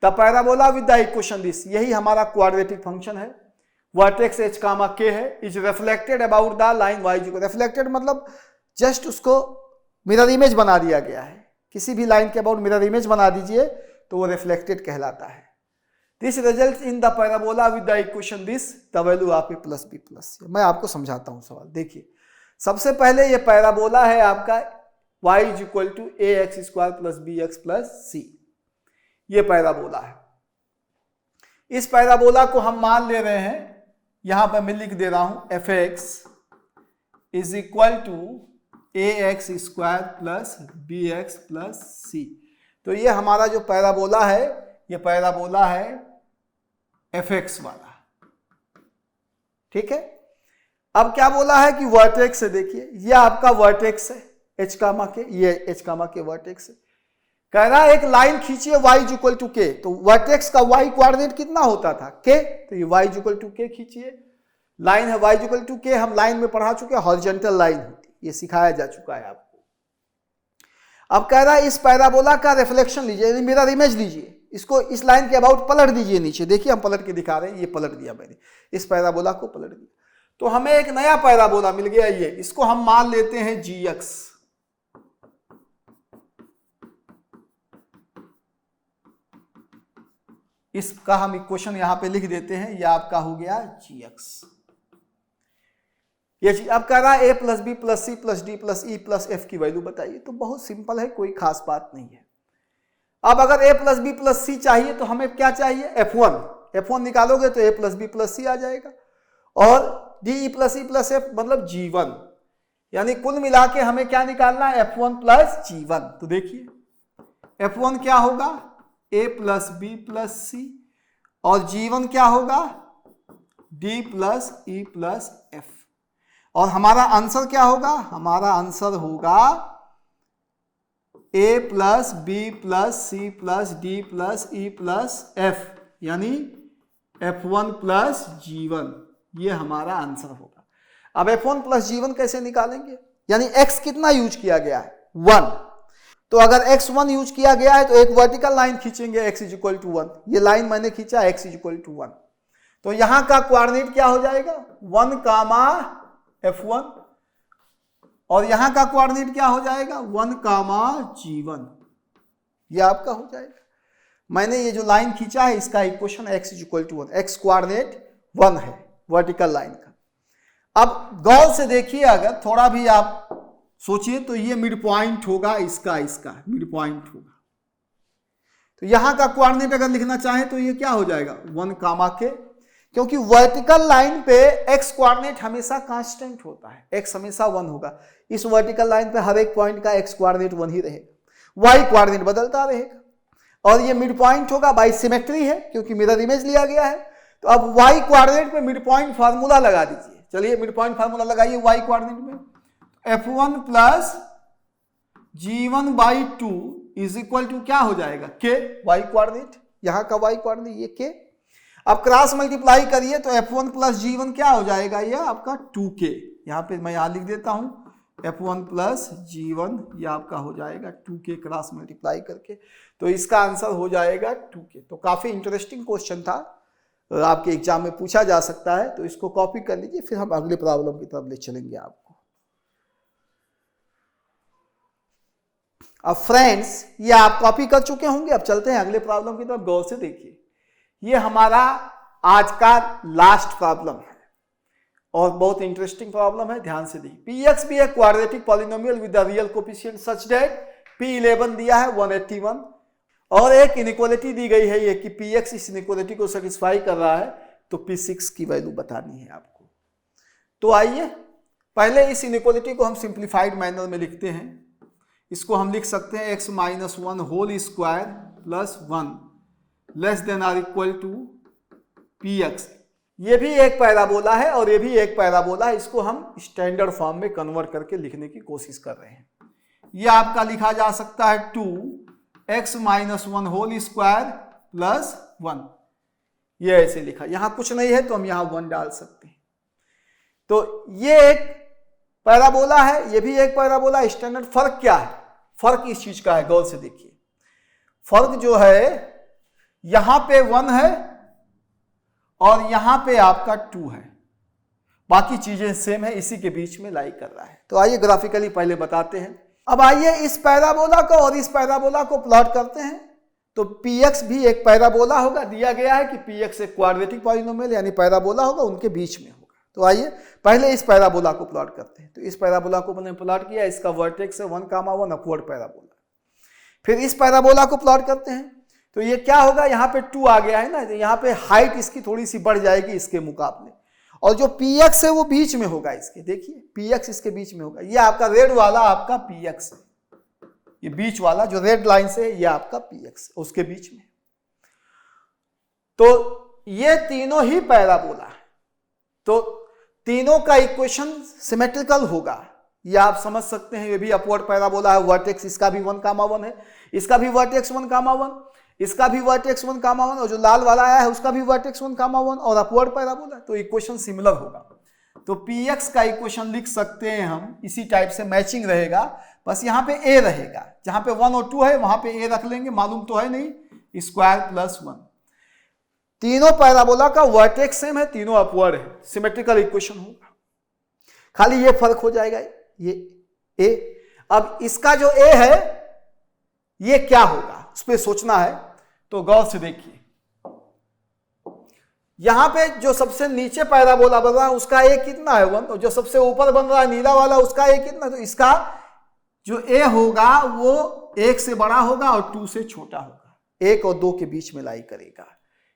The parabola with the equation this, यही हमारा क्वाड्रेटिक फंक्शन है। वर्टेक्स h, k है, is reflected about the line y। Reflected मतलब जस्ट उसको मिरर इमेज बना दिया गया है। किसी भी लाइन के अबाउट मिरर इमेज बना दीजिए तो वो रिफ्लेक्टेड कहलाता है। This result in the parabola with the equation this, the value of a plus b plus. मैं आपको समझाता हूं सवाल। देखिए सबसे पहले ये पैराबोला है आपका y is equal to ax square plus bx plus c। ये पैराबोला है। इस पैराबोला को हम मान ले रहे हैं, यहां पर मैं लिख दे रहा हूं fx is equal to ax square plus bx plus c। तो ये हमारा जो पैराबोला है, ये पैराबोला है fx वाला, ठीक है। अब क्या बोला है कि वर्टेक्स है, देखिए ये आपका वर्टेक्स है h कामा के, ये h कामा के वर्टेक्स है। कह रहा है एक लाइन खींचिए y is equal to k। तो वर्टेक्स का y कोऑर्डिनेट कितना होता था k, तो ये y is equal to k खींचिए। लाइन है y is equal to k, हम लाइन में पढ़ा चुके हैं, हॉरिजॉन्टल लाइन होती है, ये सिखाया जा चुका है आपको। अब कह रहा है इस पैराबोला का रिफ्लेक्शन लीजिए, मिरर इमेज लीजिए, इसको इस लाइन के अबाउट पलट दीजिए नीचे। देखिए हम पलट के दिखा रहे हैं, ये पलट दिया मैंने, इस पैराबोला को पलट दिया। तो हमें एक नया पैराबोला मिल गया ये, इसको हम मान लेते हैं gx। इसका हम इक्वेशन यहां पे लिख देते हैं, ये आपका हो गया gx। ये अब कह रहा है a plus B plus C plus D plus E plus F की वैल्यू बताइए। तो बहुत सिंपल है, कोई खास बात नहीं है। अब अगर a प्लस बी प्लस सी चाहिए तो हमें क्या चाहिए f1 निकालोगे तो a प्लस बी प्लस सी आ जाएगा, और D E plus E plus F मतलब g1। यानी कुल मिला के हमें क्या निकालना है, F1 प्लस G1। तो देखिए F1 क्या होगा, A plus B plus C, और G1 क्या होगा, D plus E plus F। और हमारा आंसर क्या होगा, हमारा आंसर होगा A plus B plus C plus D plus E plus F, यानी F1 प्लस G1, ये हमारा आंसर होगा। अब F1 प्लस G1 कैसे निकालेंगे, यानी X कितना यूज किया गया है, 1। तो अगर X1 यूज किया गया है तो एक वर्टिकल लाइन खींचेंगे X इज इक्वल टू 1। ये लाइन मैंने खींचा X इज इक्वल टू 1, तो यहां का कोऑर्डिनेट क्या हो जाएगा, 1 कामा F1, और यहां का कोऑर्डिनेट क्या हो जाएगा, 1 कामा G1, ये आपका हो जाएगा। मैंने ये जो लाइन खींचा है इसका equation X is equal to 1, X coordinate 1 है वर्टिकल लाइन का। अब गौर से देखिए, अगर थोड़ा भी आप सोचिए तो ये मिड पॉइंट होगा, इसका मिड पॉइंट होगा। तो यहां का कोऑर्डिनेट अगर लिखना चाहें तो ये क्या हो जाएगा, 1 कामा के, क्योंकि वर्टिकल लाइन पे x कोऑर्डिनेट हमेशा कांस्टेंट होता है, x हमेशा 1 होगा। इस वर्टिकल लाइन पे हर एक पॉइंट का x कोऑर्डिनेट 1 ही रहेगा, y कोऑर्डिनेट बदलता रहेगा। और ये मिड पॉइंट होगा, बाय सिमेट्री है क्योंकि मिरर इमेज लिया गया है। तो अब y कोऑर्डिनेट पे मिड पॉइंट फार्मूला लगा दीजिए। चलिए मिड पॉइंट फार्मूला लगाइए y कोऑर्डिनेट में, F1 प्लस G1 by 2 is equal to क्या हो जाएगा, k, y कोऑर्डिनेट, यहाँ का y कोऑर्डिनेट ये k। अब क्रॉस मल्टीप्लाई करिए तो F1 प्लस G1 क्या हो जाएगा, ये आपका 2k। यहाँ पे मैं यहाँ लिख देता हूँ F1 प्लस G1, ये आपका हो जाएगा 2k क्रॉस मल्टीप्लाई करके। तो इसका आंसर हो जाएगा 2k। तो काफी इंटरेस्टिंग क्वेश्चन था, आपके एग्जाम में पूछा जा सकता है, तो इसको कॉपी कर लीजिए, फिर हम अगले प्रॉब्लम की तरफ ले चलेंगे आपको। अब फ्रेंड्स ये आप कॉपी कर चुके होंगे, अब चलते हैं अगले प्रॉब्लम की तरफ। गौर से देखिए, ये हमारा आज का लास्ट प्रॉब्लम है और बहुत इंटरेस्टिंग प्रॉब्लम है, ध्यान से देखिए। Px भी एक quadratic polynomial with the real coefficient such that P11 दिया है 181, और एक इनइक्वालिटी दी गई है ये कि Px इस इनइक्वालिटी को सेटिस्फाई कर रहा है, तो P6 की वैल्यू बतानी है आपको। तो आइए पहले इस इनइक्वालिटी को हम सिंप्लीफाइड मैनर में लिखते हैं। इसको हम लिख सकते हैं x minus 1 whole square plus 1 less than R equal to Px। ये भी एक पैराबोला है और ये भी एक पैराबोला है, इसको हम स्टैंडर्ड फॉर्म में कन्वर्ट करके लिखने की कोशिश कर रहे हैं। ये आपका लिखा जा सकता है 2x minus 1 whole square plus 1, ये ऐसे लिखा। यहां कुछ नहीं है तो हम यहां 1 डाल सकते हैं। तो ये एक पैराबोला है, ये भी एक पैराबोला है। स्टैंडर्ड फर्क क्या है, फर्क इस चीज का है, गौर से देखिए। फर्क जो है, यहां पे 1 है और यहां पे आपका 2 है, बाकी चीजें सेम है, इसी के बीच में लाई कर रहा है। तो आइए ग्राफिकली पहले बताते हैं। अब आइए इस पैराबोला को और इस पैराबोला को प्लॉट करते हैं। तो Px भी एक पैराबोला होगा, दिया गया है कि Px एक क्वाड्रेटिक पॉलिनोमियल यानी पैराबोला होगा, उनके बीच में होगा। तो आइए पहले इस पैराबोला को प्लॉट करते हैं। तो इस पैराबोला को मैंने प्लॉट किया, इसका वर्टेक्स है 1, 1 अपवर्ड पैराबोला। फिर इस पैराबोला को प्लॉट करते हैं, तो ये क्या होगा, यहाँ पे 2 आ गया है ना, तो यहाँ पे हाइट इसकी थोड़ी सी बढ़ जाएगी इसके मुकाबले, और जो Px है वो बीच में होगा इसके। देखिए Px इसके बीच में होगा, ये आपका रेड वाला आपका Px है, ये बीच वाला जो रेड लाइन से ये आपका Px उसके बीच में। तो ये तीनों ही पैराबोला है, तो तीनों का इक्वेशन सिमेट्रिकल होगा, ये आप समझ सकते हैं। ये भी अपवर्ड पैराबोला है, वर्टेक्स इसका भी 1, 1 है, इसका भी वर्टेक्स 1, 1, इसका भी वर्टेक्स 1, 1, और जो लाल वाला आया है उसका भी वर्टेक्स 1, 1 और अपवर्ड पैराबोला, तो इक्वेशन सिमिलर होगा। तो Px का इक्वेशन लिख सकते हैं हम, इसी टाइप से मैचिंग रहेगा, बस यहाँ पे a रहेगा, जहां पे 1 और 2 है वहां पे a रख लेंगे, मालूम तो है नहीं, स्क्वायर प्लस 1। तीनों पैराबोला का वर्टेक्स सेम है, तीनों अपवर्ड है, सिमेट्रिकल इक्वेशन होगा, खाली ये फर्क हो जाएगा, ये a। अब इसका जो a है ये क्या होगा उस पर सोचना है। तो गौर से देखिए, यहां पे जो सबसे नीचे पैराबोला बन रहा है उसका a कितना है 1, और जो सबसे ऊपर बन रहा है नीला वाला उसका a कितना, तो इसका जो a होगा वो 1 से बड़ा होगा और 2 से छोटा होगा, 1 और 2 के बीच में लाई करेगा।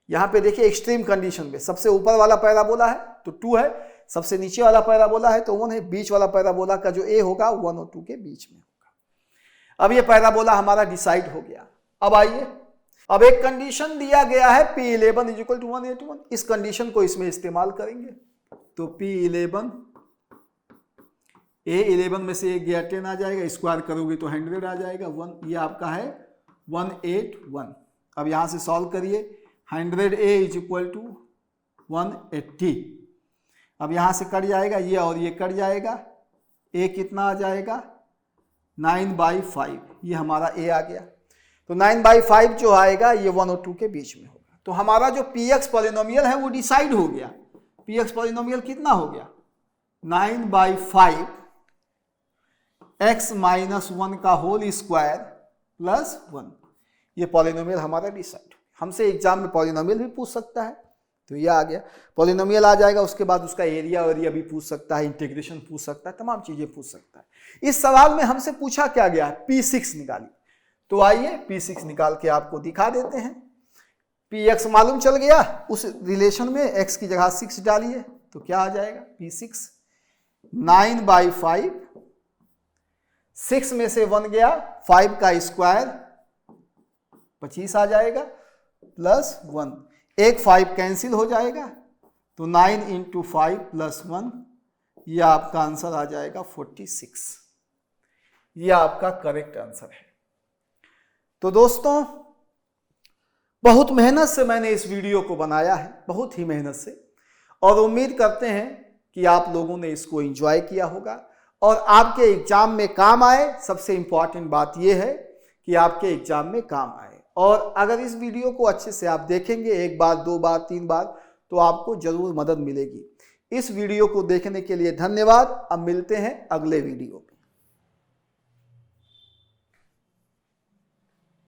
यहां पे देखिए एक्सट्रीम कंडीशन पे सबसे ऊपर वाला पैराबोला है तो 2 है, सबसे नीचे वाला पैराबोला है तो 1 है, बीच वाला पैराबोला का जो ए होगा 1 और 2 के बीच में होगा। अब ये पैराबोला हमारा डिसाइड हो गया। अब आइए, अब एक कंडीशन दिया गया है P11 = 181, इस कंडीशन को इसमें इस्तेमाल करेंगे। तो P11 A11 में से 1 गया 10 आ जाएगा, स्क्वायर करोगे तो 100 आ जाएगा 1, ये आपका है 181। अब यहां से सॉल्व करिए, 100A = 180। अब यहां से कट जाएगा ये और ये कट जाएगा, A कितना आ जाएगा 9/5, ये हमारा A आ गया। तो 9/5 जो आएगा ये 1 और 2 के बीच में होगा। तो हमारा जो Px पॉलिनोमियल है वो डिसाइड हो गया। Px पॉलिनोमियल कितना हो गया 9/5 x - 1 का होल स्क्वायर प्लस 1, ये पॉलिनोमियल हमारा डिसाइड। हमसे एग्जाम में पॉलिनोमियल भी पूछ सकता है, तो ये आ गया पॉलिनोमियल आ जाएगा। उसके बाद उसका एरिया भी पूछ सकता है, इंटीग्रेशन पूछ सकता है, तमाम चीजें पूछ सकता है। इस सवाल में हमसे पूछा क्या गया है, P6 निकालिए। तो आइए P6 निकाल के आपको दिखा देते हैं। Px मालूम चल गया, उस रिलेशन में x की जगह 6 डालिए तो क्या आ जाएगा P6 9/5, 6 में से 1 गया, 5 का स्क्वायर 25 आ जाएगा प्लस 1, एक 5 कैंसिल हो जाएगा तो 9 × 5 + 1, यह आपका आंसर आ जाएगा 46। यह आपका करेक्ट आंसर है। तो दोस्तों बहुत मेहनत से मैंने इस वीडियो को बनाया है, बहुत ही मेहनत से, और उम्मीद करते हैं कि आप लोगों ने इसको एंजॉय किया होगा और आपके एग्जाम में काम आए। सबसे इंपॉर्टेंट बात यह है कि आपके एग्जाम में काम आए। और अगर इस वीडियो को अच्छे से आप देखेंगे 1 बार 2 बार 3 बार तो आपको जरूर मदद मिलेगी। इस वीडियो को देखने के लिए धन्यवाद। अब मिलते हैं अगले वीडियो।